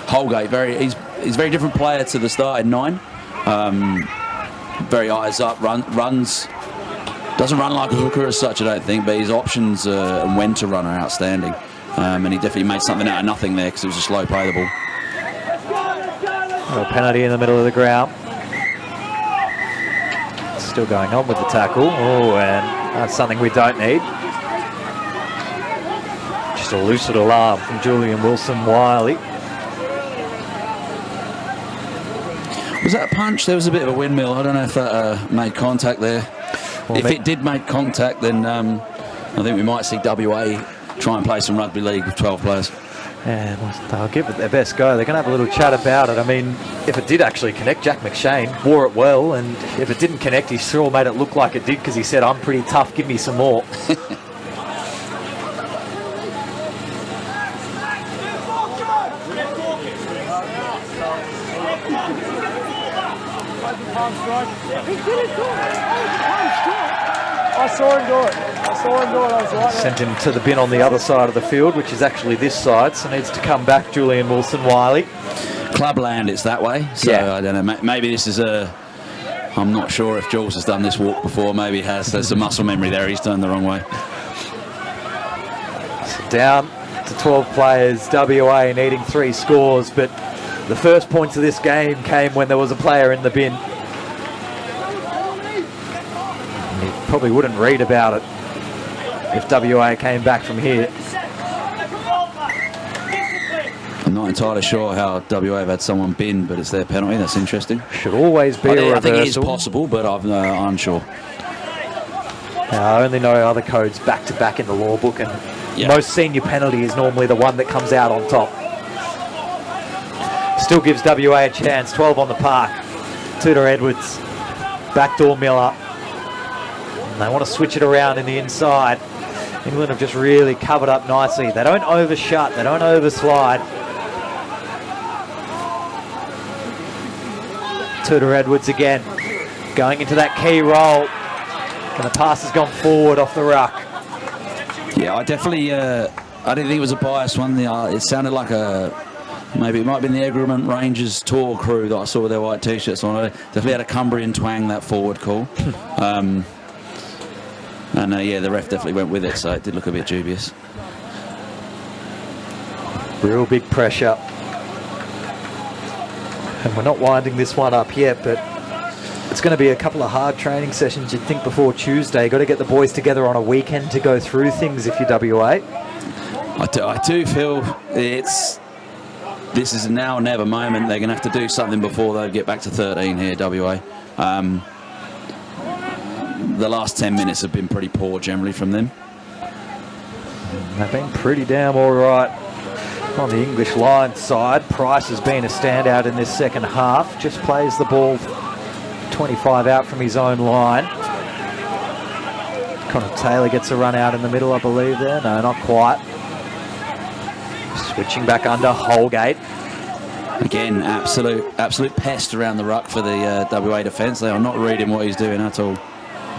Holgate. He's a very different player to the starting 9. Very eyes up. Runs. Doesn't run like a hooker as such, I don't think, but his options and when to run are outstanding. And he definitely made something out of nothing there because it was a slow play the ball. A penalty in the middle of the ground. Still going on with the tackle. Oh, and that's something we don't need. Just a lucid alarm from Julian Wilson-Wiley. Was that a punch? There was a bit of a windmill. I don't know if that made contact there. Well, if it did make contact, then I think we might see WA try and play some rugby league with 12 players. And they'll give it their best go. They're going to have a little chat about it. I mean, if it did actually connect, Jack McShane wore it well, and if it didn't connect, he sure made it look like it did because he said, "I'm pretty tough, give me some more." I saw him do it. I was right. Sent him to the bin on the other side of the field, which is actually this side, so needs to come back, Julian Wilson-Wiley. Clubland, it's that way. So Yeah. I don't know. Maybe this is I'm not sure if Jules has done this walk before. Maybe he has. There's some muscle memory there. He's turned the wrong way. So down to 12 players, WA needing 3 scores, but The first points of this game came when there was a player in the bin. And you probably wouldn't read about it if WA came back from here. I'm not entirely sure how WA have had someone binned, but it's their penalty. That's interesting. Should always be a reversal. I think it is possible, but I'm unsure. I only know other codes back-to-back in the law book, and Yeah. most senior penalty is normally the one that comes out on top. Still gives WA a chance. 12 on the park. Tudor Edwards, backdoor Miller. And they want to switch it around in the inside. England have just really covered up nicely. They don't overshut, they don't overslide. Tudor Edwards again, going into that key role. And the pass has gone forward off the ruck. Yeah, I definitely, I didn't think it was a biased one. It sounded like maybe it might have been the Egremont Rangers tour crew that I saw with their white T-shirts on. They definitely had a Cumbrian twang, that forward call. Yeah, the ref definitely went with it, so it did look a bit dubious. Real big pressure. And we're not winding this one up yet, but it's going to be a couple of hard training sessions, you'd think, before Tuesday. Got to get the boys together on a weekend to go through things if you're WA. I do feel this is a now or never moment. They're going to have to do something before they get back to 13 here, WA. The last 10 minutes have been pretty poor generally from them. They've been pretty damn all right on the English line side. Price has been a standout in this second half. Just plays the ball 25 out from his own line. Connor Taylor gets a run out in the middle, I believe there. No, not quite. Switching back under, Holgate. Again, absolute pest around the ruck for the WA defence. They are not reading what he's doing at all.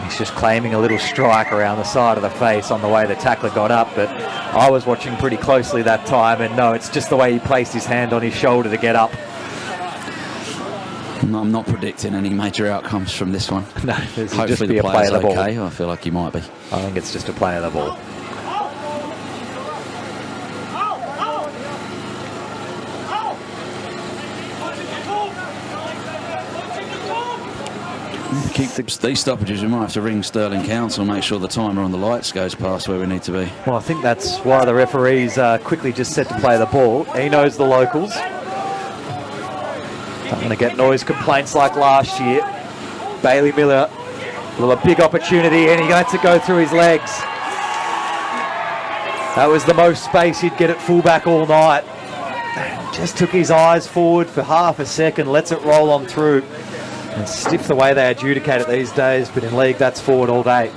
He's just claiming a little strike around the side of the face on the way the tackler got up, but I was watching pretty closely that time, and no, it's just the way he placed his hand on his shoulder to get up. No, I'm not predicting any major outcomes from this one. No, this will Hopefully just be the a play player's of the ball. okay. I feel like he might be. I think it's just a play of the ball. Keep these stoppages, we might have to ring Stirling Council and make sure the timer on the lights goes past where we need to be. Well, I think that's why the referees quickly just set to play the ball. He knows the locals. Not going to get noise complaints like last year. Bailey Miller with a big opportunity, and he lets it go through his legs. That was the most space he'd get at fullback all night. Just took his eyes forward for half a second, lets it roll on through. And stiff the way they adjudicate it these days, but in league that's forward all day.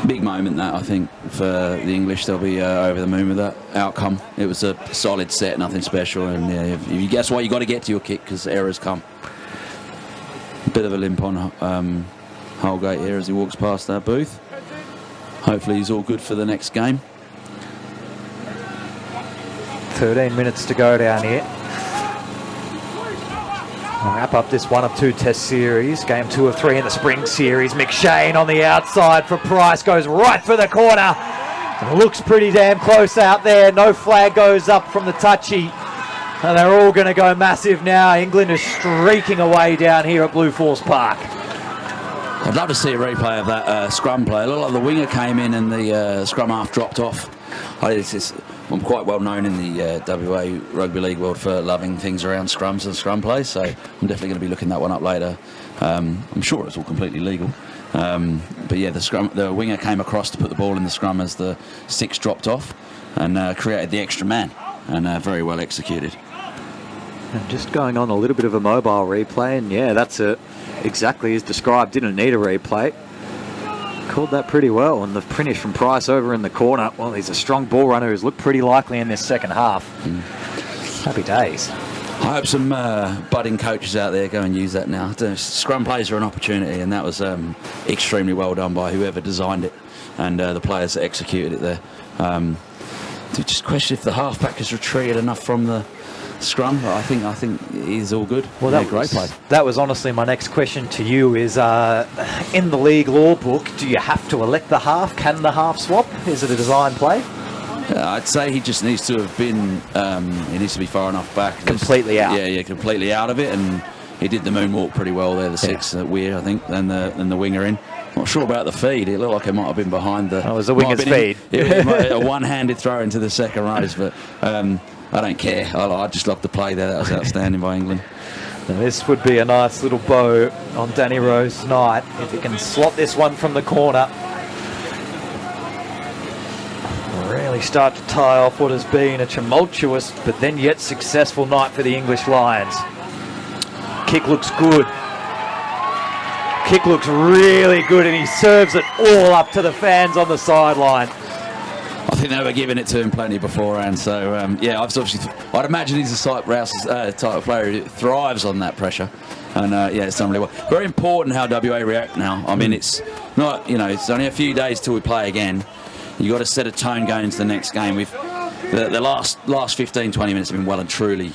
Big moment that, I think, for the English. They'll be over the moon with that outcome. It was a solid set, nothing special, and yeah, that's why you got to get to your kick, because errors come. A bit of a limp on Holgate here as he walks past that booth. Hopefully he's all good for the next game. 13 minutes to go down here. We'll wrap up this one of two test series. Game 2 of 3 in the spring series. McShane on the outside for Price. Goes right for the corner. And looks pretty damn close out there. No flag goes up from the touchy. And they're all going to go massive now. England is streaking away down here at Blue Force Park. I'd love to see a replay of that scrum play. It looked like the winger came in and the scrum half dropped off. I'm quite well known in the WA Rugby League world for loving things around scrums and scrum play, so I'm definitely going to be looking that one up later. I'm sure it's all completely legal. But yeah, the winger came across to put the ball in the scrum as the six dropped off and created the extra man, and very well executed. And just going on a little bit of a mobile replay, and yeah, that's exactly as described. Didn't need a replay. Called that pretty well, and the finish from Price over in the corner. Well, he's a strong ball runner who's looked pretty likely in this second half. Happy days. I hope some budding coaches out there go and use that now. The scrum plays are an opportunity, and that was extremely well done by whoever designed it and the players that executed it there. To just question if the halfback has retreated enough from the scrum. But I think he's all good. Well, yeah, great play. That was honestly my next question to you is, in the league law book, do you have to elect the half? Can the half swap? Is it a design play? I'd say he just needs to have been, he needs to be far enough back. Completely out. Yeah, completely out of it. And he did the moonwalk pretty well there, the six Weir, I think, and the winger in. Not sure about the feed. It looked like it might have been behind the... Oh, it was the winger's feed. A one-handed throw into the second rows, but I don't care. I just love the play there. That was outstanding by England. Now this would be a nice little bow on Danny Rose tonight if he can slot this one from the corner. Really start to tie off what has been a tumultuous but then yet successful night for the English Lions. Kick looks good. Kick looks really good, and he serves it all up to the fans on the sideline. I think they were giving it to him plenty beforehand. So I'd imagine he's a type of player who thrives on that pressure. And it's done really well. Very important how WA react now. I mean, it's not, it's only a few days till we play again. You got to set a tone going into the next game. The last 15, 20 minutes have been well and truly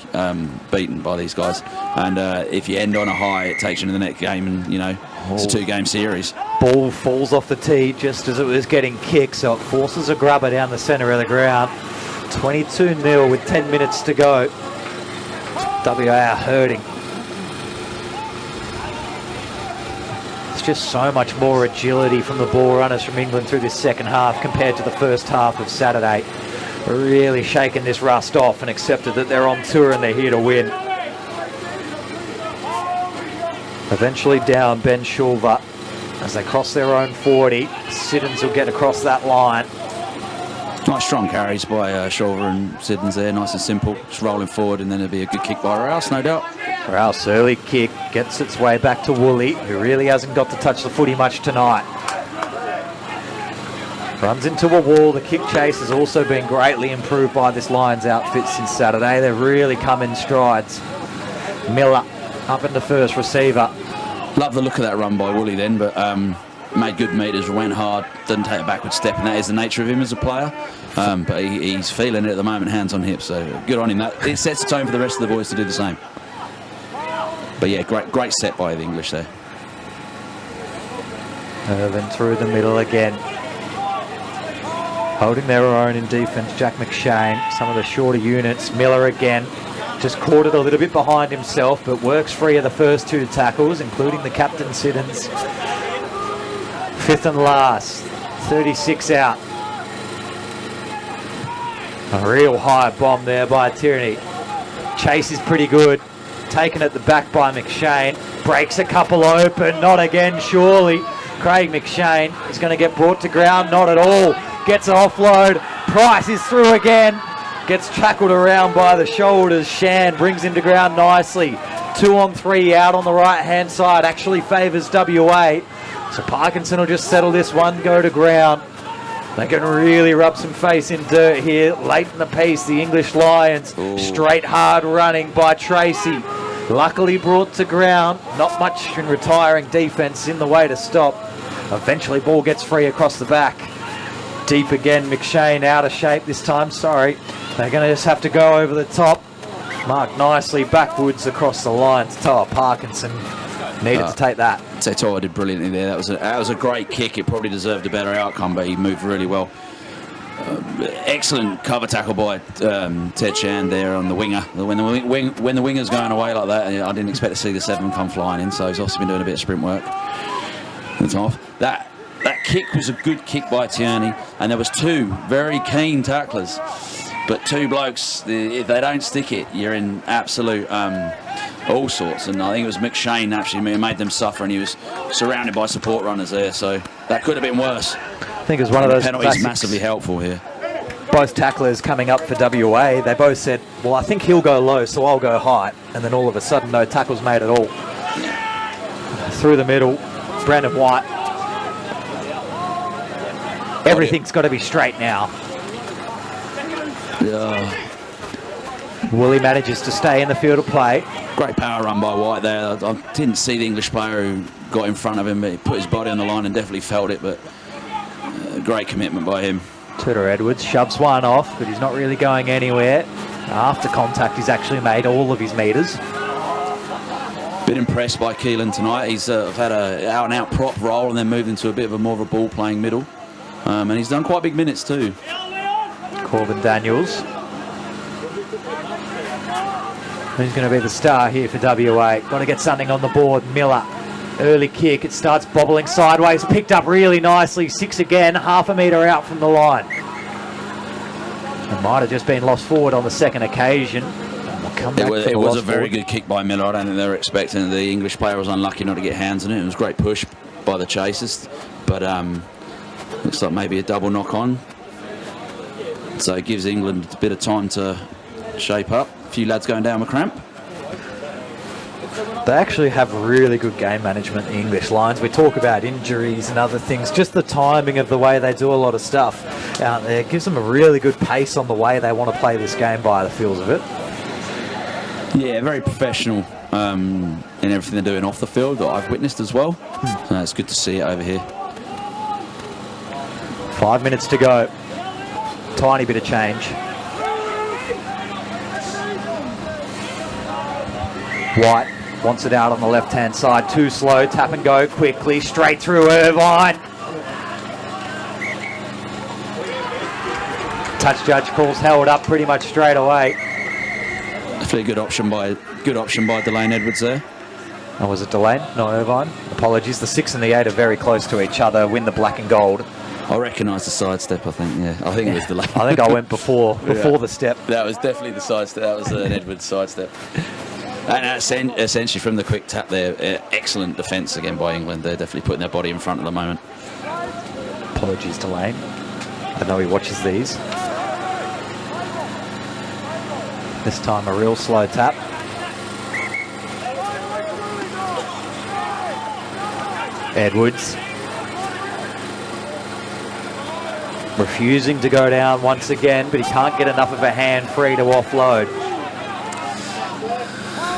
beaten by these guys. And if you end on a high, it takes you into the next game, and it's a 2-game series. Ball falls off the tee just as it was getting kicked, so it forces a grubber down the centre of the ground. 22-0 with 10 minutes to go. WA are hurting. It's just so much more agility from the ball runners from England through this second half compared to the first half of Saturday. Really shaken this rust off and accepted that they're on tour and they're here to win. Eventually down Ben Shulver as they cross their own 40. Siddons will get across that line. Nice strong carries by Shulver and Siddons there, nice and simple, just rolling forward, and then it'll be a good kick by Rouse, no doubt. Rouse early kick gets its way back to Woolley, who really hasn't got to touch the footy much tonight. Runs into a wall. The kick chase has also been greatly improved by this Lions outfit since Saturday. They've really come in strides. Miller up into first receiver. Love the look of that run by Woolley then, but made good meters, went hard, didn't take a backward step, and that is the nature of him as a player. But he's feeling it at the moment, hands on hips, so good on him. It sets the tone for the rest of the boys to do the same. But yeah, great set by the English there. Irvin through the middle again. Holding their own in defence, Jack McShane. Some of the shorter units. Miller again. Just caught it a little bit behind himself, but works free of the first two tackles, including the captain Siddons. Fifth and last. 36 out. A real high bomb there by Tierney. Chase is pretty good. Taken at the back by McShane. Breaks a couple open. Not again, surely. Craig McShane is going to get brought to ground. Not at all. Gets an offload. Price is through again. Gets tackled around by the shoulders. Shan brings him to ground nicely. 2 on 3 out on the right-hand side. Actually favours WA. So Parkinson will just settle this one, go to ground. They can really rub some face in dirt here. Late in the piece, the English Lions. Ooh. Straight hard running by Tracy. Luckily brought to ground. Not much in retiring defence in the way to stop. Eventually ball gets free across the back. Deep again, McShane out of shape this time, sorry. They're going to just have to go over the top. Marked nicely backwards across the line to Toa Parkinson. Needed to take that. Toa did brilliantly there. That was a great kick. It probably deserved a better outcome, but he moved really well. Excellent cover tackle by Ted Shan there on the winger. When the winger's going away like that, I didn't expect to see the 7 come flying in, so he's also been doing a bit of sprint work. That's off. That kick was a good kick by Tierney, and there was 2 very keen tacklers, but 2 blokes, if they don't stick it, you're in absolute all sorts. And I think it was McShane actually made them suffer, and he was surrounded by support runners there, so that could have been worse. I think it was one of those penalties classics. Massively helpful here. Both tacklers coming up for WA, they both said, well, I think he'll go low, so I'll go high. And then all of a sudden, no tackles made at all. Through the middle, Brandon White. Everything's got to be straight now. Yeah. Woolley manages to stay in the field of play. Great power run by White there. I didn't see the English player who got in front of him, but he put his body on the line and definitely felt it, but great commitment by him. Tudor Edwards shoves one off, but he's not really going anywhere. After contact, he's actually made all of his meters. Been impressed by Keelan tonight. He's had a out-and-out prop role and then moved into a bit of a more of a ball-playing middle. And he's done quite big minutes too. Corbin Daniels. Who's going to be the star here for WA? Got to get something on the board. Miller, early kick. It starts bobbling sideways. Picked up really nicely. 6 again, half a metre out from the line. It might have just been lost forward on the second occasion. We'll come back It was a very good kick by Miller. I don't think they were expecting it. The English player was unlucky not to get hands on it. It was a great push by the chasers. But looks like maybe a double knock on. So it gives England a bit of time to shape up. A few lads going down with cramp. They actually have really good game management, the English Lions. We talk about injuries and other things. Just the timing of the way they do a lot of stuff out there gives them a really good pace on the way they want to play this game by the feels of it. Yeah, very professional in everything they're doing off the field that I've witnessed as well. So it's good to see it over here. 5 minutes to go. Tiny bit of change. White wants it out on the left-hand side. Too slow. Tap and go quickly. Straight through Irvine. Touch judge calls held up pretty much straight away. Definitely a good option by Delane Edwards there. Oh, was it Delane? No, Irvine. Apologies. The 6 and the 8 are very close to each other. Win the black and gold. I recognise the sidestep, I think, yeah. I think it was Delane. I think I went before the step. That was definitely the sidestep. That was an Edwards sidestep. And that's essentially from the quick tap there, excellent defence again by England. They're definitely putting their body in front at the moment. Apologies to Lane. I know he watches these. This time a real slow tap. Edwards. Refusing to go down once again, but he can't get enough of a hand free to offload.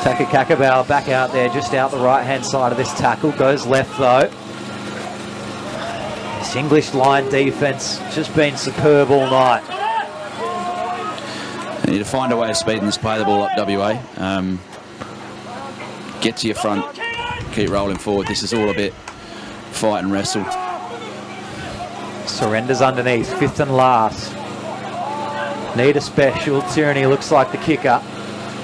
Taka Kakabau back out there, just out the right-hand side of this tackle. Goes left, though. This English line defence just been superb all night. They need to find a way of speeding this play the ball up, WA. Get to your front, keep rolling forward. This is all a bit fight and wrestle. Surrenders underneath, 5th and last. Need a special. Tyranny looks like the kicker.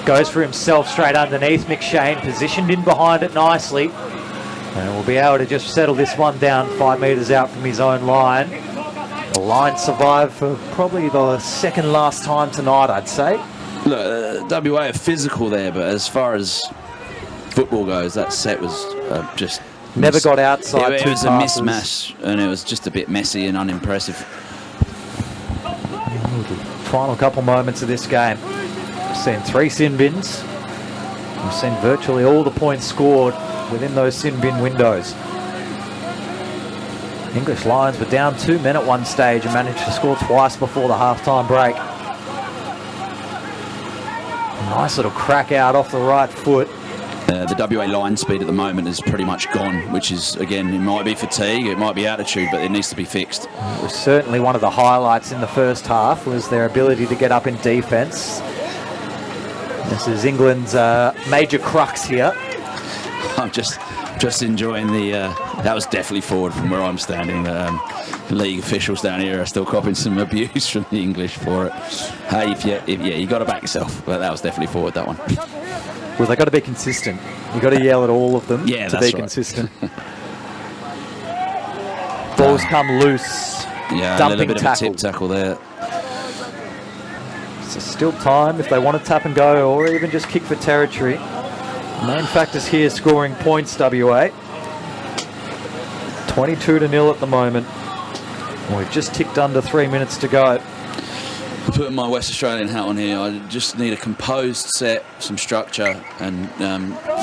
Goes for himself straight underneath. McShane positioned in behind it nicely. And we'll be able to just settle this one down 5 metres out from his own line. The line survived for probably the second last time tonight, I'd say. Look, WA are physical there, but as far as football goes, that set was just... Never got outside. It two was passes. a mismatch, and it was just a bit messy and unimpressive. Final couple moments of this game. We've seen 3 sin bins. We've seen virtually all the points scored within those sin bin windows. English Lions were down 2 men at one stage and managed to score twice before the half-time break. Nice little crack out off the right foot. The WA line speed at the moment is pretty much gone, which is, again, it might be fatigue, it might be attitude, but it needs to be fixed. It was certainly one of the highlights in the first half was their ability to get up in defence. This is England's major crux here. I'm just enjoying the... that was definitely forward from where I'm standing. The league officials down here are still copping some abuse from the English for it. Hey, you got to back yourself, but that was definitely forward, that one. Well, they've got to be consistent. You've got to yell at all of them to that's be right. consistent. Balls come loose. Yeah, Dumping a little bit tackle. of a tip tackle there. So still time if they want to tap and go or even just kick for territory. Main factors here scoring points, WA. 22-0 at the moment. We've just ticked under 3 minutes to go. Putting my West Australian hat on here, I just need a composed set, some structure, and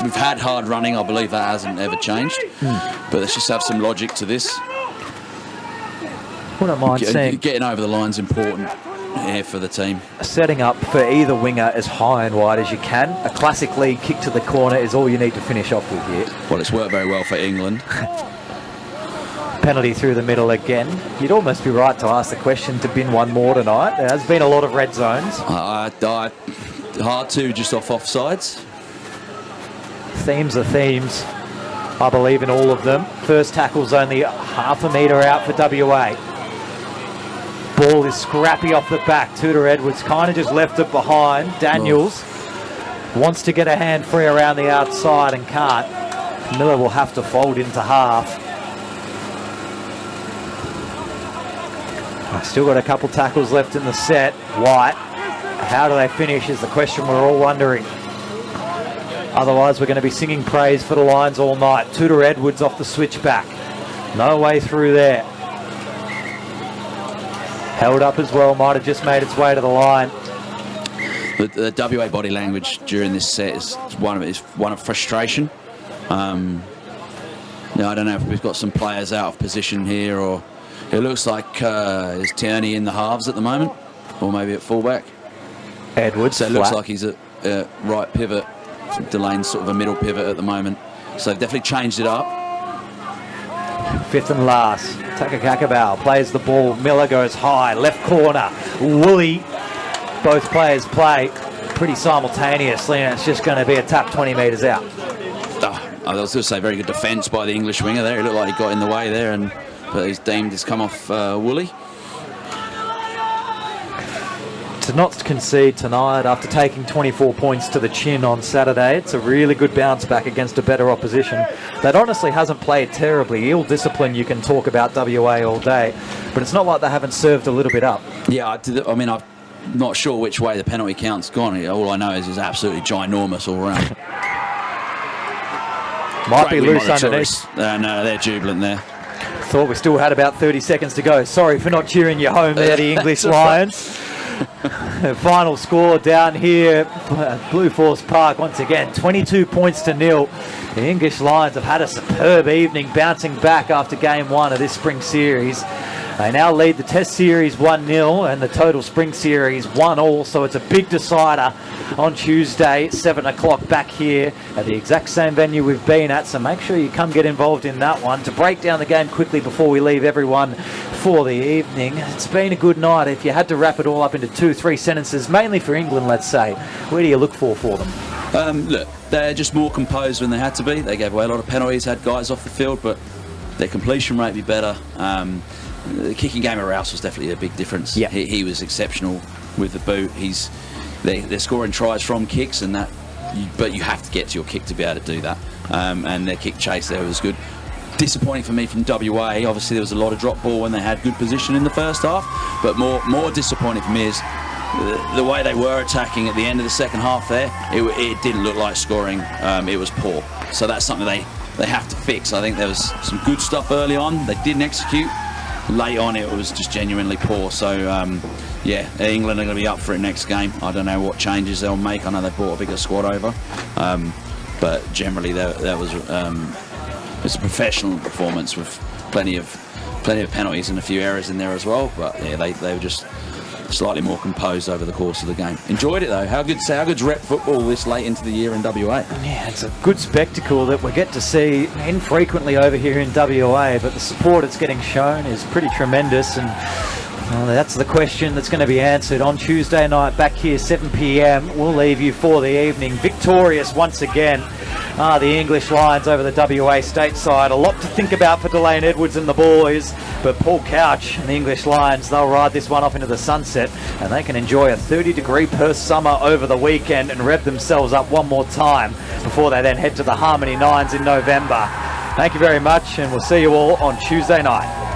we've had hard running. I believe that hasn't ever changed, but let's just have some logic to this. Wouldn't mind seeing Getting over the line's important here for the team. setting up for either winger as high and wide as you can. A classic league kick to the corner is all you need to finish off with here. Well, it's worked very well for England. Penalty through the middle again. You'd almost be right to ask the question to bin one more tonight. There has been a lot of red zones. Hard to, just off offsides. Themes are themes. I believe in all of them. First tackle's only half a metre out for WA. Ball is scrappy off the back. Tudor Edwards kind of just left it behind. Daniels wants to get a hand free around the outside and can't. Miller will have to fold into half. Still got a couple tackles left in the set. White, how do they finish is the question we're all wondering. Otherwise, we're going to be singing praise for the Lions all night. Tudor Edwards off the switchback. No way through there. Held up as well, might have just made its way to the line. The WA body language during this set is one of frustration. I don't know if we've got some players out of position here, or it looks like is Tierney in the halves at the moment, or maybe at fullback. Edwards, so it looks like he's at right pivot. Delane's sort of a middle pivot at the moment, so they've definitely changed it up. Fifth and last. Takakakabau plays the ball. Miller goes high, left corner. Woolley. Both players play pretty simultaneously, and it's just going to be a tap 20 metres out. I was going to say very good defence by the English winger there. It looked like he got in the way there, but he's deemed it's come off Woolley. To not concede tonight after taking 24 points to the chin on Saturday, it's a really good bounce back against a better opposition that honestly hasn't played terribly. Ill discipline, you can talk about WA all day, but it's not like they haven't served a little bit up. Yeah, I'm not sure which way the penalty count's gone. All I know is it's absolutely ginormous all round. Might be loose underneath. No, they're jubilant there. Thought we still had about 30 seconds to go. Sorry for not cheering you home there, the English Lions. Final score down here, Blue Force Park once again, 22 points to 0. The English Lions have had a superb evening, bouncing back after game 1 of this spring series. They now lead the Test Series 1-0 and the total Spring Series 1-1, so it's a big decider on Tuesday, 7 o'clock back here at the exact same venue we've been at, so make sure you come get involved in that one. To break down the game quickly before we leave everyone for the evening, it's been a good night. If you had to wrap it all up into 2-3 sentences, mainly for England, let's say, where do you look for them? Look, they're just more composed when they had to be. They gave away a lot of penalties, had guys off the field, but their completion rate be better. The kicking game of Rouse was definitely a big difference. Yeah. He was exceptional with the boot. They're scoring tries from kicks, and but you have to get to your kick to be able to do that. And their kick chase there was good. Disappointing for me from WA. Obviously, there was a lot of drop ball when they had good position in the first half, but more disappointing for me is the way they were attacking at the end of the second half there. It didn't look like scoring. It was poor. So that's something they have to fix. I think there was some good stuff early on. They didn't execute. Late on, it was just genuinely poor. So, yeah, England are going to be up for it next game. I don't know what changes they'll make. I know they brought a bigger squad over. But generally, that was it's a professional performance with plenty of penalties and a few errors in there as well. But, yeah, they were just slightly more composed over the course of the game. Enjoyed it though. How good's rep football this late into the year in WA? Yeah, it's a good spectacle that we get to see infrequently over here in WA, but the support it's getting shown is pretty tremendous, and that's the question that's going to be answered on Tuesday night back here 7 p.m. We'll leave you for the evening. Victorious once again are the English Lions over the WA stateside. A lot to think about for Delane Edwards and the boys, but Paul Couch and the English Lions, they'll ride this one off into the sunset, and they can enjoy a 30-degree Perth summer over the weekend and rev themselves up one more time before they then head to the Harmony Nines in November. Thank you very much, and we'll see you all on Tuesday night.